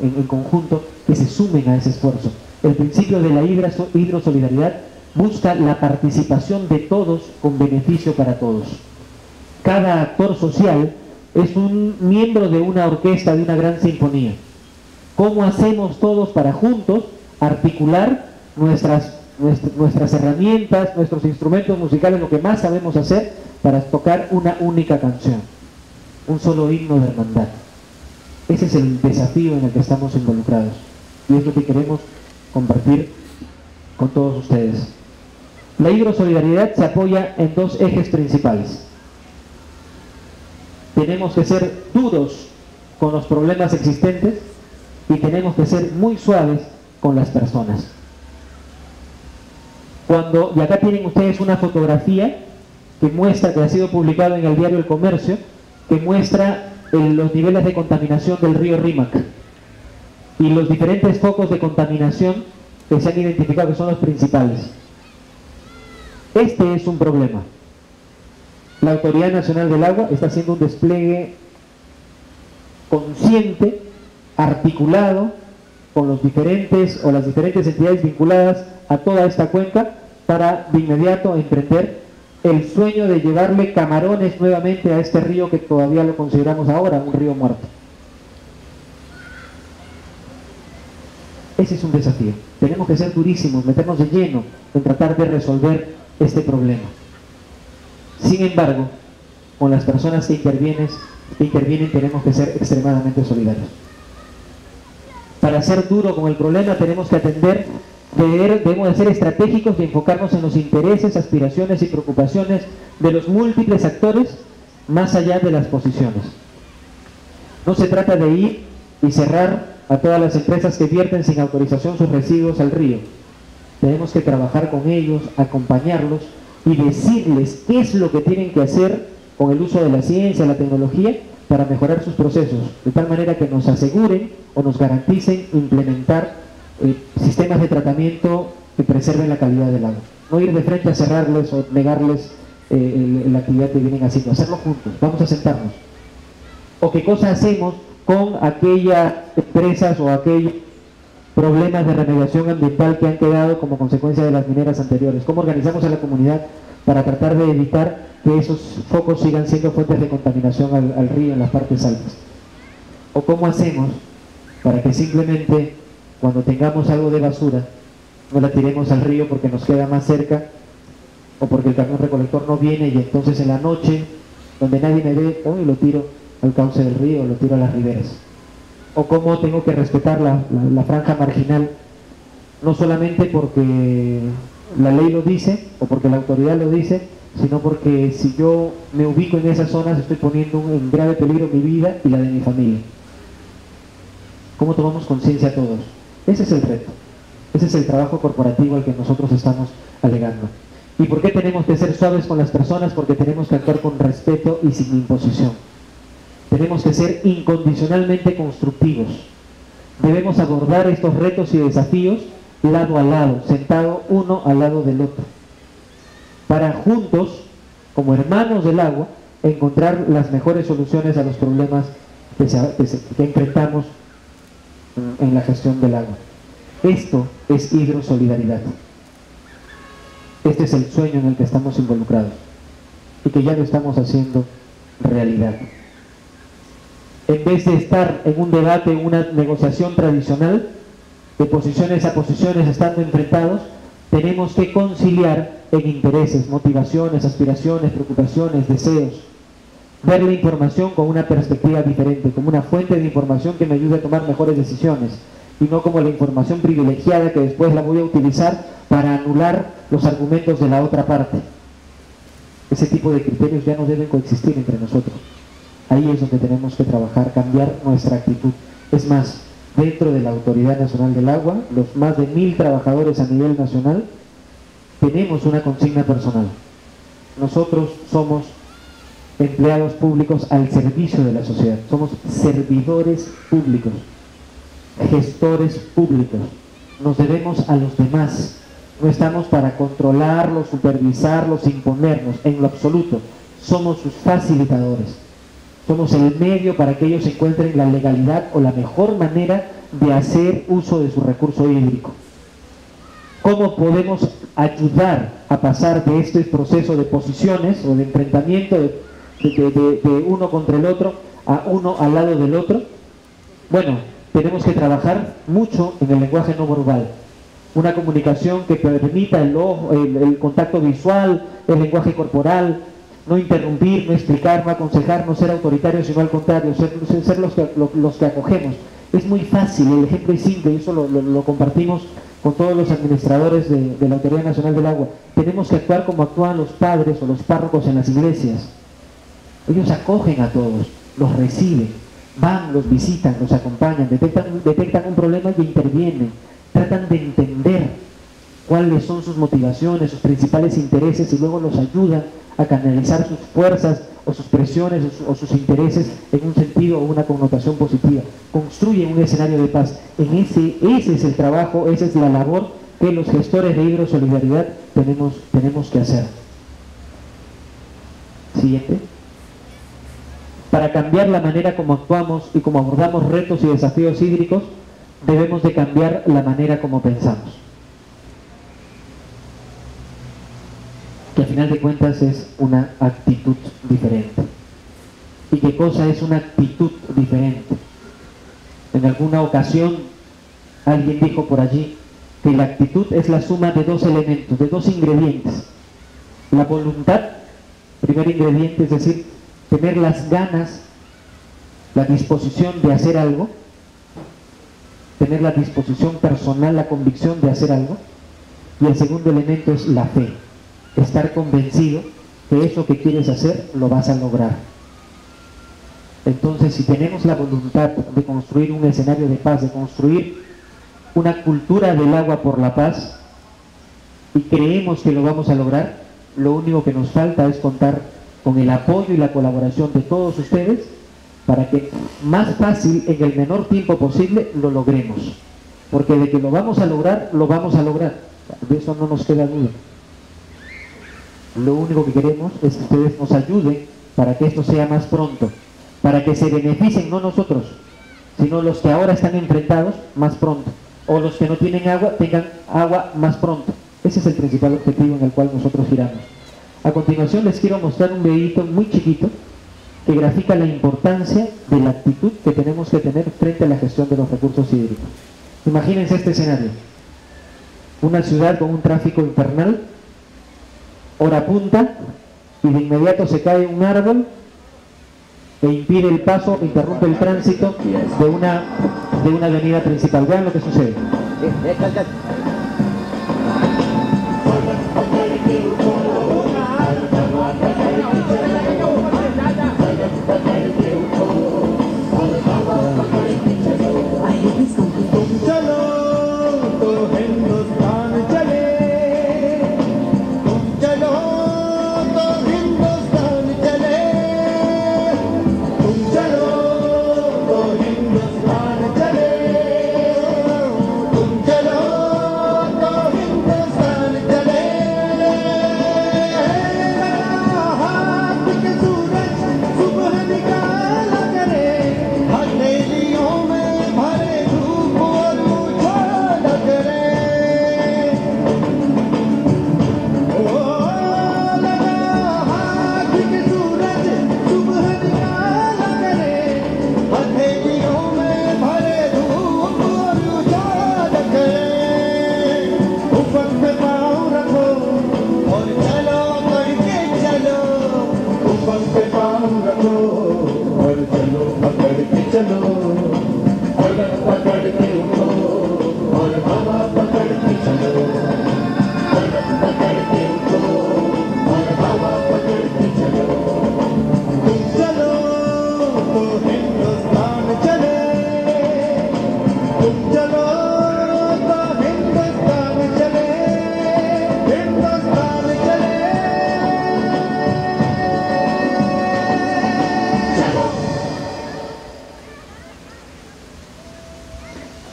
en conjunto, que se sumen a ese esfuerzo. El principio de la hidrosolidaridad busca la participación de todos con beneficio para todos. Cada actor social es un miembro de una orquesta, de una gran sinfonía. ¿Cómo hacemos todos para juntos articular nuestras herramientas, nuestros instrumentos musicales, lo que más sabemos hacer, para tocar una única canción, un solo himno de hermandad? Ese es el desafío en el que estamos involucrados y es lo que queremos compartir con todos ustedes. La hidrosolidaridad se apoya en dos ejes principales. Tenemos que ser duros con los problemas existentes y tenemos que ser muy suaves con las personas. Y acá tienen ustedes una fotografía que muestra, que ha sido publicada en el diario El Comercio, que muestra los niveles de contaminación del río Rímac y los diferentes focos de contaminación que se han identificado, que son los principales. Este es un problema. La Autoridad Nacional del Agua está haciendo un despliegue consciente, articulado, con las diferentes entidades vinculadas a toda esta cuenca, para de inmediato emprender el sueño de llevarle camarones nuevamente a este río que todavía lo consideramos ahora un río muerto. Ese es un desafío. Tenemos que ser durísimos, meternos de lleno en tratar de resolver este problema. Sin embargo, con las personas que intervienen tenemos que ser extremadamente solidarios. Para ser duro con el problema tenemos que debemos de ser estratégicos y enfocarnos en los intereses, aspiraciones y preocupaciones de los múltiples actores más allá de las posiciones. No se trata de ir y cerrar a todas las empresas que vierten sin autorización sus residuos al río. Tenemos que trabajar con ellos, acompañarlos y decirles qué es lo que tienen que hacer con el uso de la ciencia, la tecnología, para mejorar sus procesos, de tal manera que nos aseguren o nos garanticen implementar sistemas de tratamiento que preserven la calidad del agua. No ir de frente a cerrarles o negarles la actividad que vienen haciendo, hacerlo juntos, vamos a sentarnos. O qué cosa hacemos con aquellas empresas o aquellos problemas de remediación ambiental que han quedado como consecuencia de las mineras anteriores. ¿Cómo organizamos a la comunidad para tratar de evitar que esos focos sigan siendo fuentes de contaminación al río en las partes altas? ¿O cómo hacemos para que simplemente cuando tengamos algo de basura no la tiremos al río porque nos queda más cerca o porque el camión recolector no viene y entonces en la noche, donde nadie me ve, lo tiro al cauce del río o lo tiro a las riberas? ¿O cómo tengo que respetar la franja marginal, no solamente porque la ley lo dice o porque la autoridad lo dice, sino porque si yo me ubico en esas zonas estoy poniendo en grave peligro mi vida y la de mi familia? ¿Cómo tomamos conciencia todos? Ese es el reto, ese es el trabajo corporativo al que nosotros estamos alegando. ¿Y por qué tenemos que ser suaves con las personas? Porque tenemos que actuar con respeto y sin imposición. Tenemos que ser incondicionalmente constructivos. Debemos abordar estos retos y desafíos lado a lado, sentado uno al lado del otro, para juntos, como hermanos del agua, encontrar las mejores soluciones a los problemas que enfrentamos en la gestión del agua. Esto es hidrosolidaridad. Este es el sueño en el que estamos involucrados y que ya lo estamos haciendo realidad. En vez de estar en un debate, una negociación tradicional, de posiciones a posiciones estando enfrentados, tenemos que conciliar en intereses, motivaciones, aspiraciones, preocupaciones, deseos. Ver la información con una perspectiva diferente, como una fuente de información que me ayude a tomar mejores decisiones, y no como la información privilegiada que después la voy a utilizar para anular los argumentos de la otra parte. Ese tipo de criterios ya no deben coexistir entre nosotros. Ahí es donde tenemos que trabajar, cambiar nuestra actitud. Es más, dentro de la Autoridad Nacional del Agua, los más de 1000 trabajadores a nivel nacional, tenemos una consigna personal. Nosotros somos empleados públicos al servicio de la sociedad. Somos servidores públicos, gestores públicos. Nos debemos a los demás. No estamos para controlarlos, supervisarlos, imponernos, en lo absoluto. Somos sus facilitadores. somos el medio para que ellos encuentren la legalidad o la mejor manera de hacer uso de su recurso hídrico. ¿Cómo podemos ayudar a pasar de este proceso de posiciones o de enfrentamiento de uno contra el otro a uno al lado del otro? Bueno, tenemos que trabajar mucho en el lenguaje no verbal. Una comunicación que permita el contacto visual, el lenguaje corporal, no interrumpir, no explicar, no aconsejar, no ser autoritarios, sino al contrario, ser los que acogemos. Es muy fácil, el ejemplo es simple, eso lo compartimos con todos los administradores de la Autoridad Nacional del Agua. Tenemos que actuar como actúan los padres o los párrocos en las iglesias. Ellos acogen a todos, los reciben, van, los visitan, los acompañan, detectan un problema y intervienen, tratan de entender cuáles son sus motivaciones, sus principales intereses y luego los ayudan a canalizar sus fuerzas o sus presiones o sus intereses en un sentido o una connotación positiva. Construyen un escenario de paz. Ese es el trabajo, esa es la labor que los gestores de hidrosolidaridad tenemos que hacer. Siguiente. Para cambiar la manera como actuamos y como abordamos retos y desafíos hídricos, debemos de cambiar la manera como pensamos. Que al final de cuentas es una actitud diferente. ¿Y qué cosa es una actitud diferente? En alguna ocasión alguien dijo por allí que la actitud es la suma de dos elementos, de dos ingredientes. La voluntad, primer ingrediente, es decir, tener las ganas, la disposición de hacer algo, tener la disposición personal, la convicción de hacer algo. Y el segundo elemento es la fe. Estar convencido que eso que quieres hacer lo vas a lograr. Entonces, si tenemos la voluntad de construir un escenario de paz, de construir una cultura del agua por la paz, y creemos que lo vamos a lograr, lo único que nos falta es contar con el apoyo y la colaboración de todos ustedes para que más fácil, en el menor tiempo posible, lo logremos. Porque de que lo vamos a lograr, lo vamos a lograr. De eso no nos queda duda. Lo único que queremos es que ustedes nos ayuden para que esto sea más pronto, para que se beneficien no nosotros, sino los que ahora están enfrentados más pronto, o los que no tienen agua, tengan agua más pronto. Ese es el principal objetivo en el cual nosotros giramos. A continuación les quiero mostrar un videito muy chiquito que grafica la importancia de la actitud que tenemos que tener frente a la gestión de los recursos hídricos. Imagínense este escenario. Una ciudad con un tráfico infernal, hora punta, y de inmediato se cae un árbol e impide el paso, interrumpe el tránsito de una avenida principal. Vean lo que sucede.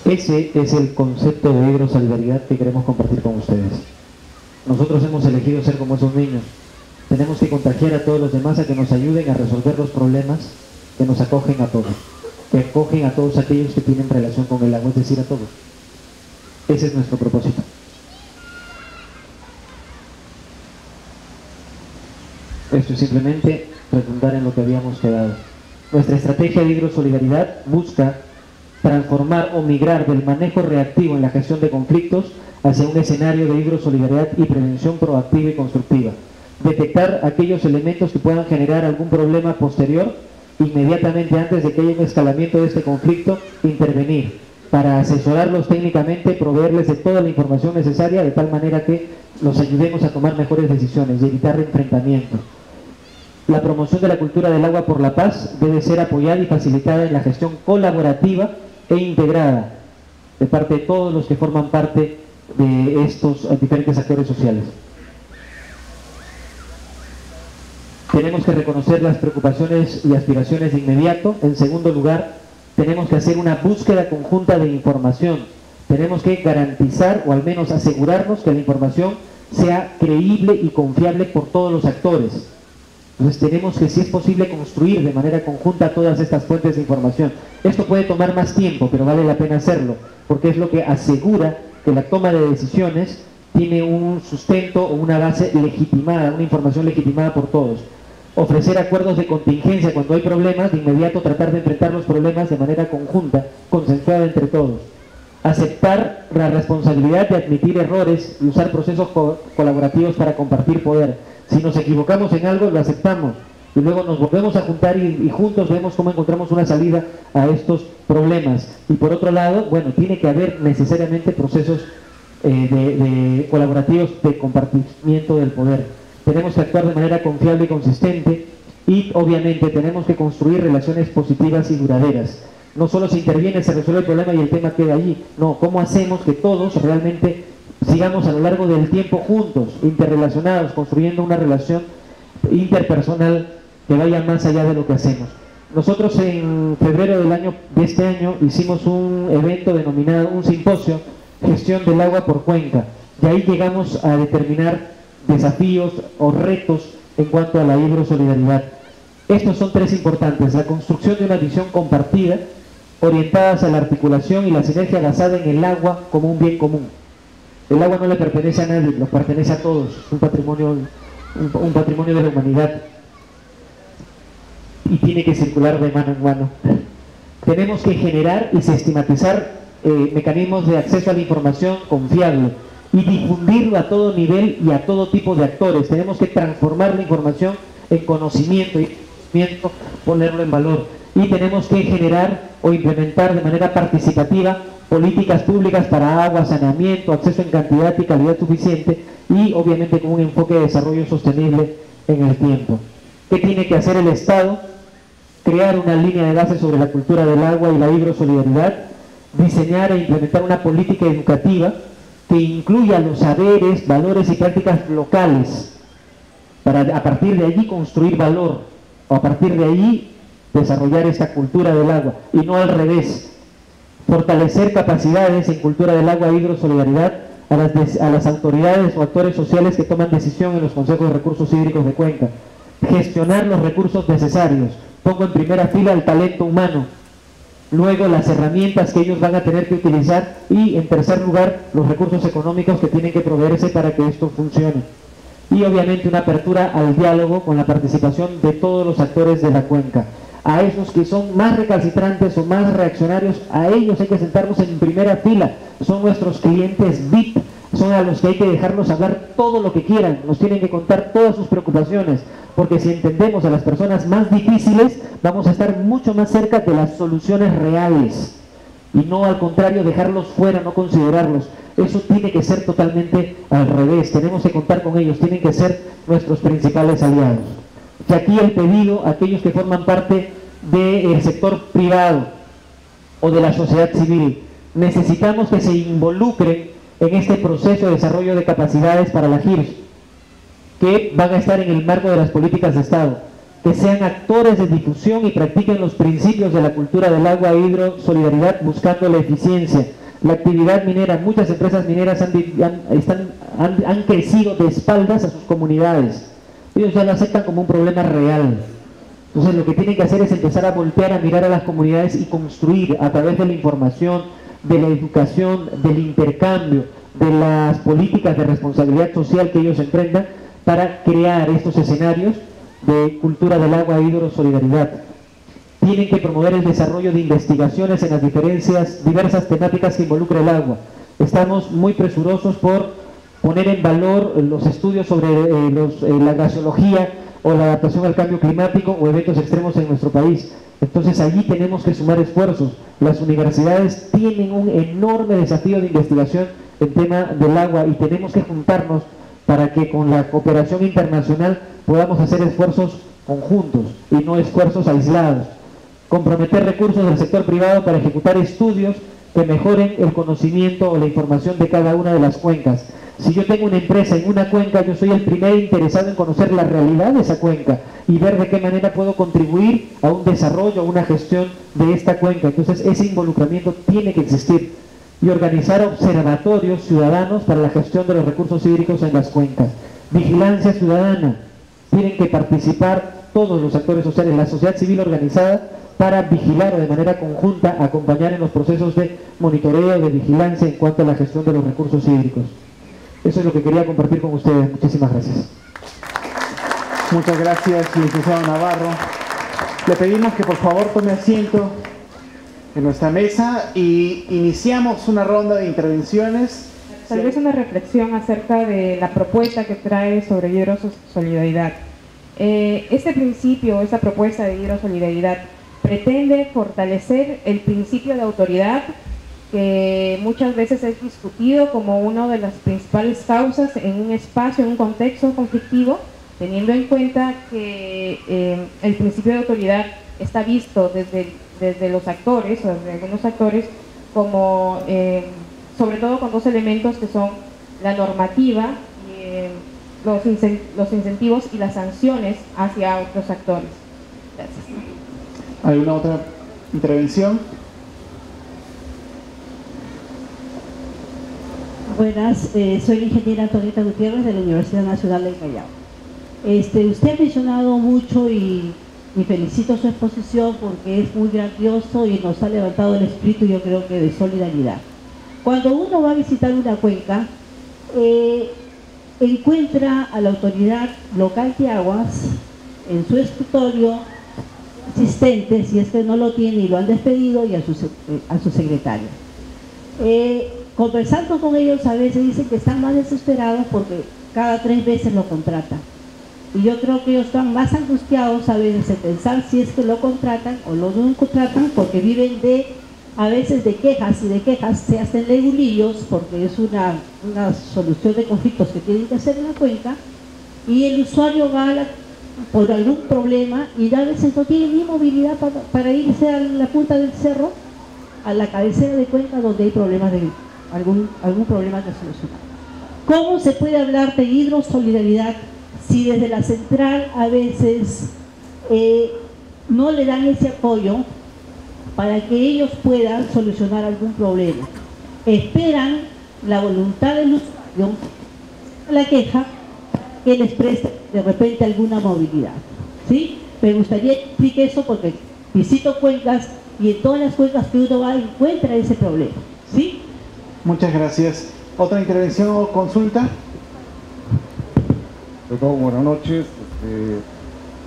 Ese es el concepto de hidrosolidaridad que queremos compartir con ustedes. Nosotros hemos elegido ser como esos niños. Tenemos que contagiar a todos los demás a que nos ayuden a resolver los problemas que nos acogen a todos, que acogen a todos aquellos que tienen relación con el agua, es decir, a todos. Ese es nuestro propósito. Esto es simplemente redundar en lo que habíamos quedado. Nuestra estrategia de hidrosolidaridad busca transformar o migrar del manejo reactivo en la gestión de conflictos hacia un escenario de hidrosolidaridad y prevención proactiva y constructiva. Detectar aquellos elementos que puedan generar algún problema posterior, inmediatamente antes de que haya un escalamiento de este conflicto, intervenir para asesorarlos técnicamente, proveerles de toda la información necesaria de tal manera que los ayudemos a tomar mejores decisiones y evitar enfrentamientos. La promoción de la cultura del agua por la paz debe ser apoyada y facilitada en la gestión colaborativa e integrada de parte de todos los que forman parte de estos diferentes actores sociales. Tenemos que reconocer las preocupaciones y aspiraciones de inmediato. En segundo lugar, tenemos que hacer una búsqueda conjunta de información. Tenemos que garantizar o al menos asegurarnos que la información sea creíble y confiable por todos los actores. Entonces tenemos que, si es posible, construir de manera conjunta todas estas fuentes de información. Esto puede tomar más tiempo, pero vale la pena hacerlo, porque es lo que asegura que la toma de decisiones tiene un sustento o una base legitimada, una información legitimada por todos. Ofrecer acuerdos de contingencia cuando hay problemas, de inmediato tratar de enfrentar los problemas de manera conjunta, consensuada entre todos. Aceptar la responsabilidad de admitir errores y usar procesos colaborativos para compartir poder. Si nos equivocamos en algo, lo aceptamos y luego nos volvemos a juntar y juntos vemos cómo encontramos una salida a estos problemas. Y por otro lado, bueno, tiene que haber necesariamente procesos de colaborativos de compartimiento del poder. Tenemos que actuar de manera confiable y consistente y obviamente tenemos que construir relaciones positivas y duraderas. No solo se interviene, se resuelve el problema y el tema queda allí. No, ¿cómo hacemos que todos realmente sigamos a lo largo del tiempo juntos, interrelacionados, construyendo una relación interpersonal que vaya más allá de lo que hacemos? Nosotros en febrero de este año hicimos un evento denominado, un simposio, Gestión del Agua por Cuenca. Y ahí llegamos a determinar desafíos o retos en cuanto a la hidrosolidaridad. Estos son tres importantes: la construcción de una visión compartida, orientadas a la articulación y la sinergia basada en el agua como un bien común. El agua no le pertenece a nadie, nos pertenece a todos, es un patrimonio de la humanidad y tiene que circular de mano en mano. Tenemos que generar y sistematizar mecanismos de acceso a la información confiable y difundirlo a todo nivel y a todo tipo de actores. Tenemos que transformar la información en conocimiento y ponerlo en valor. Y tenemos que generar o implementar de manera participativa políticas públicas para agua, saneamiento, acceso en cantidad y calidad suficiente y obviamente con un enfoque de desarrollo sostenible en el tiempo. ¿Qué tiene que hacer el Estado? Crear una línea de base sobre la cultura del agua y la hidrosolidaridad, diseñar e implementar una política educativa que incluya los saberes, valores y prácticas locales para a partir de allí construir valor o a partir de allí desarrollar esta cultura del agua y no al revés. Fortalecer capacidades en cultura del agua e hidrosolidaridad a las autoridades o actores sociales que toman decisión en los consejos de recursos hídricos de Cuenca. Gestionar los recursos necesarios. Pongo en primera fila el talento humano, luego las herramientas que ellos van a tener que utilizar y en tercer lugar los recursos económicos que tienen que proveerse para que esto funcione. Y obviamente una apertura al diálogo con la participación de todos los actores de la cuenca. A esos que son más recalcitrantes o más reaccionarios, a ellos hay que sentarnos en primera fila. Son nuestros clientes VIP, son a los que hay que dejarlos hablar todo lo que quieran, nos tienen que contar todas sus preocupaciones, porque si entendemos a las personas más difíciles, vamos a estar mucho más cerca de las soluciones reales, y no al contrario dejarlos fuera, no considerarlos. Eso tiene que ser totalmente al revés, tenemos que contar con ellos, tienen que ser nuestros principales aliados. Y aquí el pedido a aquellos que forman parte del sector privado o de la sociedad civil, necesitamos que se involucren en este proceso de desarrollo de capacidades para la GIRS, que van a estar en el marco de las políticas de Estado, que sean actores de difusión y practiquen los principios de la cultura del agua e hidrosolidaridad buscando la eficiencia. La actividad minera, muchas empresas mineras han crecido de espaldas a sus comunidades. Ellos ya lo aceptan como un problema real. Entonces lo que tienen que hacer es empezar a voltear a mirar a las comunidades y construir a través de la información, de la educación, del intercambio, de las políticas de responsabilidad social que ellos emprendan para crear estos escenarios de cultura del agua e hidrosolidaridad. Tienen que promover el desarrollo de investigaciones en las diversas temáticas que involucra el agua. Estamos muy presurosos por poner en valor los estudios sobre la glaciología o la adaptación al cambio climático o eventos extremos en nuestro país. Entonces allí tenemos que sumar esfuerzos. Las universidades tienen un enorme desafío de investigación en tema del agua y tenemos que juntarnos para que con la cooperación internacional podamos hacer esfuerzos conjuntos y no esfuerzos aislados. Comprometer recursos del sector privado para ejecutar estudios que mejoren el conocimiento o la información de cada una de las cuencas. Si yo tengo una empresa en una cuenca, yo soy el primer interesado en conocer la realidad de esa cuenca y ver de qué manera puedo contribuir a un desarrollo, a una gestión de esta cuenca. Entonces ese involucramiento tiene que existir. Y organizar observatorios ciudadanos para la gestión de los recursos hídricos en las cuencas. Vigilancia ciudadana. Tienen que participar todos los actores sociales, la sociedad civil organizada, para vigilar o de manera conjunta acompañar en los procesos de monitoreo, de vigilancia en cuanto a la gestión de los recursos hídricos. Eso es lo que quería compartir con ustedes. Muchísimas gracias. Muchas gracias, licenciado Navarro. Le pedimos que por favor tome asiento en nuestra mesa y iniciamos una ronda de intervenciones. Tal vez una reflexión acerca de la propuesta que trae sobre hidrosolidaridad. Este principio, esta propuesta de hidrosolidaridad pretende fortalecer el principio de autoridad que muchas veces es discutido como una de las principales causas en un espacio, en un contexto conflictivo, teniendo en cuenta que el principio de autoridad está visto desde los actores, o desde algunos actores, como sobre todo con dos elementos que son la normativa, los incentivos y las sanciones hacia otros actores. Gracias. ¿Alguna otra intervención? Buenas, soy la ingeniera Antonieta Gutiérrez de la Universidad Nacional del Callao. Usted ha mencionado mucho y felicito su exposición porque es muy grandioso y nos ha levantado el espíritu, yo creo que de solidaridad. Cuando uno va a visitar una cuenca, encuentra a la autoridad local de aguas en su escritorio asistente, si es que no lo tiene y lo han despedido, y a su secretario. Conversando con ellos a veces dicen que están más desesperados porque cada 3 veces lo contratan. Y yo creo que ellos están más angustiados a veces de pensar si es que lo contratan o no lo contratan, porque viven a veces de quejas, y de quejas se hacen legulillos porque es una solución de conflictos que tienen que hacer en la cuenca, y el usuario va por algún problema y a veces no tiene ni movilidad para irse a la punta del cerro, a la cabecera de cuenca donde hay problemas algún problema que solucionar. ¿Cómo se puede hablar de hidrosolidaridad si desde la central a veces no le dan ese apoyo para que ellos puedan solucionar algún problema? Esperan la voluntad del usuario, la queja, que les preste de repente alguna movilidad, ¿sí? Me gustaría que explique eso porque visito cuencas y en todas las cuencas que uno va encuentra ese problema, ¿sí? Muchas gracias. ¿Otra intervención o consulta? Doctor, buenas noches.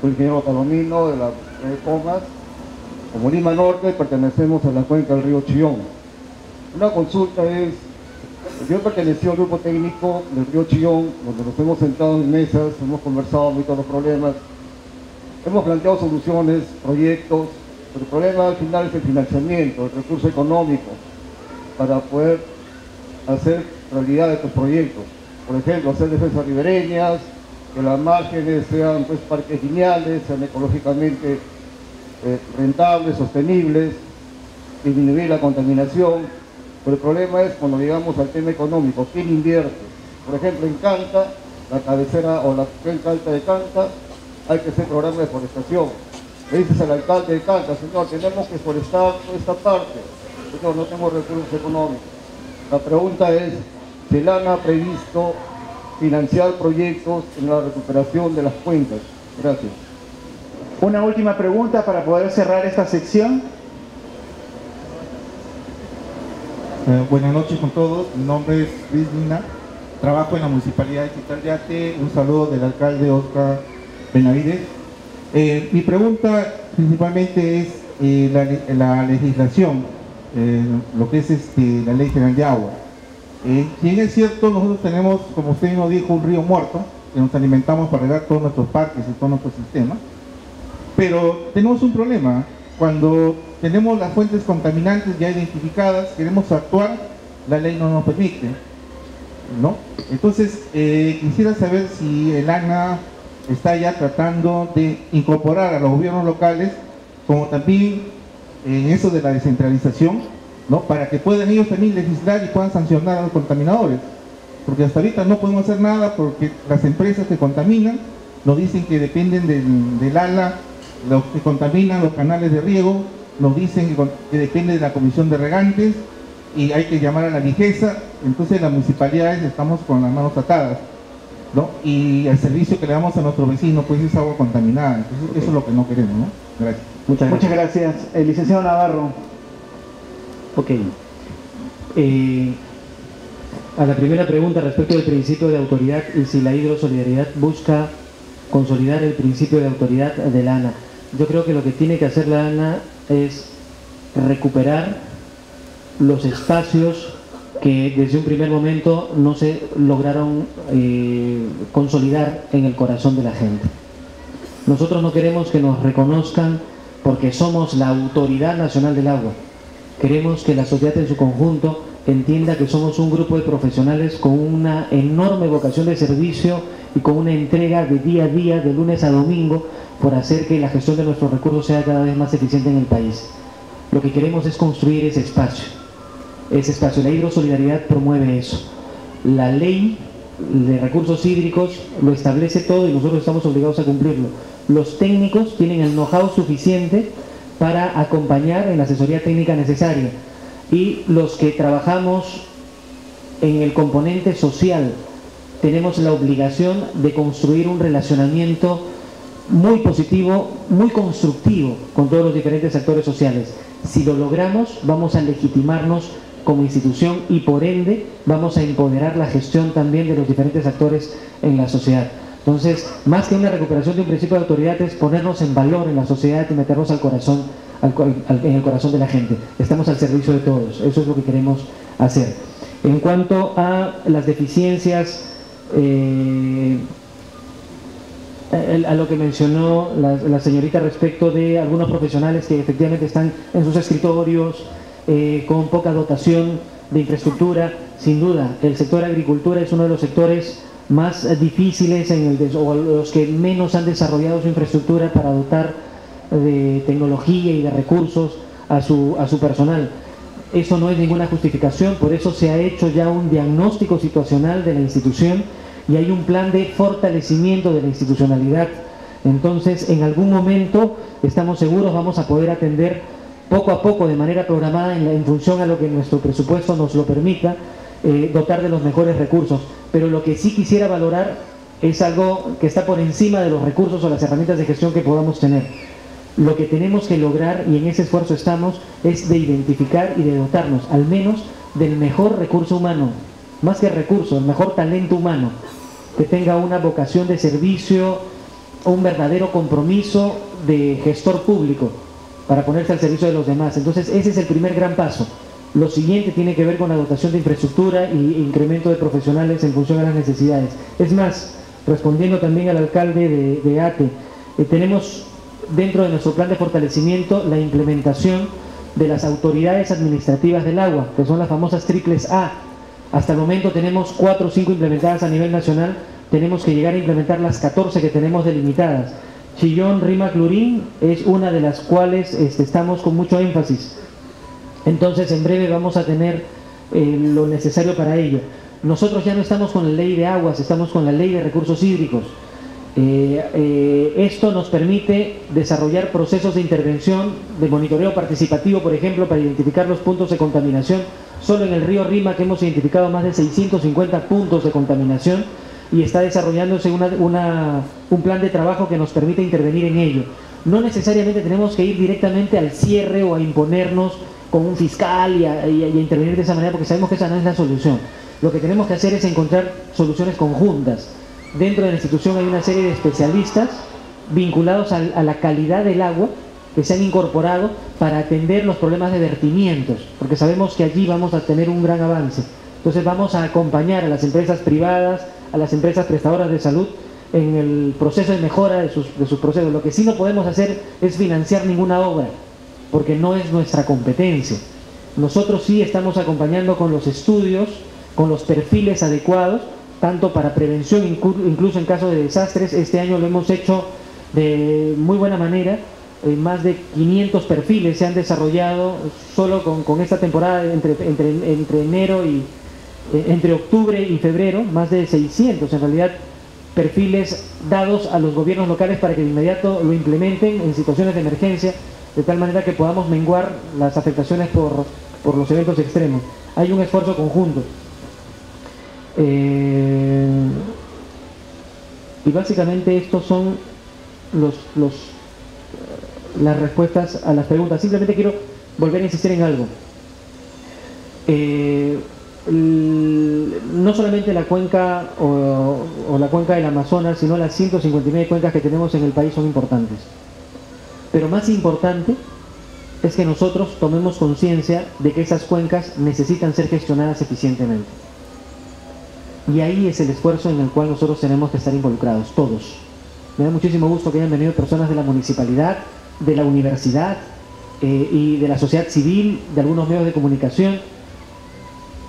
Soy ingeniero Palomino de la de Comas. Como Lima Norte pertenecemos a la cuenca del río Chillón. Una consulta es, yo pertenecí al grupo técnico del río Chillón, donde nos hemos sentado en mesas, hemos conversado de todos los problemas, hemos planteado soluciones, proyectos, pero el problema al final es el financiamiento, el recurso económico, para poder hacer realidad estos proyectos. Por ejemplo, hacer defensas ribereñas, que las márgenes sean pues parques lineales, sean ecológicamente rentables, sostenibles, disminuir la contaminación. Pero el problema es cuando llegamos al tema económico, ¿quién invierte? Por ejemplo, en Canta, la cabecera o la cuenca alta de Canta, hay que hacer programa de forestación. Le dices al alcalde de Canta, señor, tenemos que forestar toda esta parte. Señor, no tenemos recursos económicos. La pregunta es, ¿se le han previsto financiar proyectos en la recuperación de las cuencas? Gracias. Una última pregunta para poder cerrar esta sección. Buenas noches con todos, mi nombre es Luis Lina, trabajo en la Municipalidad Distrital de Ate, un saludo del alcalde Oscar Benavides. Mi pregunta principalmente es la legislación, lo que es la Ley General de Agua. Si bien es cierto, nosotros tenemos, como usted nos dijo, un río muerto, que nos alimentamos para regar todos nuestros parques y todo nuestro sistema, pero tenemos un problema. Cuando tenemos las fuentes contaminantes ya identificadas, queremos actuar, la ley no nos permite, ¿no? Entonces, quisiera saber si el ANA está ya tratando de incorporar a los gobiernos locales, como también en eso de la descentralización, ¿no? Para que puedan ellos también legislar y puedan sancionar a los contaminadores. Porque hasta ahorita no podemos hacer nada porque las empresas que contaminan nos dicen que dependen del ANA. Los que contaminan los canales de riego nos dicen que depende de la comisión de regantes y hay que llamar a la lijeza. Entonces las municipalidades estamos con las manos atadas, ¿no? Y el servicio que le damos a nuestros vecinos pues es agua contaminada. Entonces eso es lo que no queremos, ¿no? Gracias. Muchas gracias. El licenciado Navarro. Ok. A la primera pregunta respecto del principio de autoridad y si la hidrosolidaridad busca consolidar el principio de autoridad de la ANA. Yo creo que lo que tiene que hacer la ANA es recuperar los espacios que desde un primer momento no se lograron consolidar en el corazón de la gente. Nosotros no queremos que nos reconozcan porque somos la autoridad nacional del agua. Queremos que la sociedad en su conjunto entienda que somos un grupo de profesionales con una enorme vocación de servicio y con una entrega de día a día, de lunes a domingo, por hacer que la gestión de nuestros recursos sea cada vez más eficiente en el país. Lo que queremos es construir ese espacio. Ese espacio, la hidrosolidaridad promueve eso. La ley de recursos hídricos lo establece todo y nosotros estamos obligados a cumplirlo. Los técnicos tienen el know-how suficiente para acompañar en la asesoría técnica necesaria. Y los que trabajamos en el componente social tenemos la obligación de construir un relacionamiento muy positivo, muy constructivo con todos los diferentes actores sociales. Si lo logramos, vamos a legitimarnos como institución y por ende vamos a empoderar la gestión también de los diferentes actores en la sociedad. Entonces, más que una recuperación de un principio de autoridad es ponernos en valor en la sociedad y meternos al corazón, en el corazón de la gente. Estamos al servicio de todos, eso es lo que queremos hacer. En cuanto a las deficiencias, a lo que mencionó la señorita respecto de algunos profesionales que efectivamente están en sus escritorios con poca dotación de infraestructura, sin duda el sector agricultura es uno de los sectores más difíciles o los que menos han desarrollado su infraestructura para dotar de tecnología y de recursos a su personal. Eso no es ninguna justificación, por eso se ha hecho ya un diagnóstico situacional de la institución y hay un plan de fortalecimiento de la institucionalidad. Entonces, en algún momento, estamos seguros, vamos a poder atender poco a poco, de manera programada, en función a lo que nuestro presupuesto nos lo permita, dotar de los mejores recursos. Pero lo que sí quisiera valorar es algo que está por encima de los recursos o las herramientas de gestión que podamos tener. Lo que tenemos que lograr, y en ese esfuerzo estamos, es de identificar y de dotarnos, al menos, del mejor recurso humano, más que recurso, el mejor talento humano, que tenga una vocación de servicio, un verdadero compromiso de gestor público, para ponerse al servicio de los demás. Entonces, ese es el primer gran paso. Lo siguiente tiene que ver con la dotación de infraestructura y incremento de profesionales en función a las necesidades. Es más, respondiendo también al alcalde de Ate, tenemos dentro de nuestro plan de fortalecimiento la implementación de las autoridades administrativas del agua, que son las famosas triples A. Hasta el momento tenemos 4 o 5 implementadas a nivel nacional, tenemos que llegar a implementar las 14 que tenemos delimitadas. Chillón, Rímac, Lurín es una de las cuales estamos con mucho énfasis. Entonces, en breve vamos a tener lo necesario para ello. Nosotros ya no estamos con la ley de aguas, estamos con la ley de recursos hídricos. Esto nos permite desarrollar procesos de intervención, de monitoreo participativo, por ejemplo, para identificar los puntos de contaminación. Solo en el río Rímac hemos identificado más de 650 puntos de contaminación y está desarrollándose un plan de trabajo que nos permite intervenir en ello. no necesariamente tenemos que ir directamente al cierre o a imponernos con un fiscal y a intervenir de esa manera, porque sabemos que esa no es la solución. Lo que tenemos que hacer es encontrar soluciones conjuntas. Dentro de la institución hay una serie de especialistas vinculados a la calidad del agua que se han incorporado para atender los problemas de vertimientos, porque sabemos que allí vamos a tener un gran avance. Entonces vamos a acompañar a las empresas privadas, a las empresas prestadoras de salud en el proceso de mejora de sus procesos. Lo que sí no podemos hacer es financiar ninguna obra, porque no es nuestra competencia. Nosotros sí estamos acompañando con los estudios, con los perfiles adecuados, tanto para prevención, incluso en caso de desastres. Este año lo hemos hecho de muy buena manera. Más de 500 perfiles se han desarrollado solo con esta temporada entre enero y entre octubre y febrero, más de 600 en realidad perfiles dados a los gobiernos locales para que de inmediato lo implementen en situaciones de emergencia, de tal manera que podamos menguar las afectaciones por los eventos extremos. Hay un esfuerzo conjunto. Y básicamente estos son las respuestas a las preguntas. Simplemente quiero volver a insistir en algo. No solamente la cuenca o la cuenca del Amazonas, sino las 159 cuencas que tenemos en el país son importantes. Pero más importante es que nosotros tomemos conciencia de que esas cuencas necesitan ser gestionadas eficientemente. Y ahí es el esfuerzo en el cual nosotros tenemos que estar involucrados, todos. Me da muchísimo gusto que hayan venido personas de la municipalidad, de la universidad y de la sociedad civil, de algunos medios de comunicación.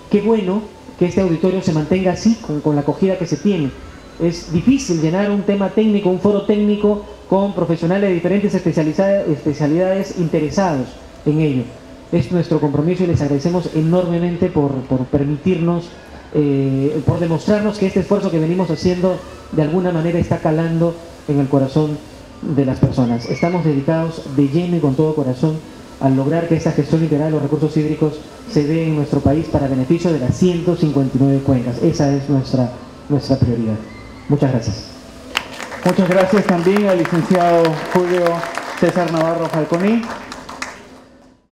Qué bueno que este auditorio se mantenga así, con la acogida que se tiene. Es difícil llenar un tema técnico, un foro técnico con profesionales de diferentes especialidades interesados en ello. Es nuestro compromiso y les agradecemos enormemente por permitirnos, por demostrarnos que este esfuerzo que venimos haciendo de alguna manera está calando en el corazón de las personas. Estamos dedicados de lleno y con todo corazón a lograr que esta gestión integral de los recursos hídricos se dé en nuestro país para beneficio de las 159 cuencas. Esa es nuestra prioridad. Muchas gracias. Muchas gracias también al licenciado Julio César Navarro Falconi.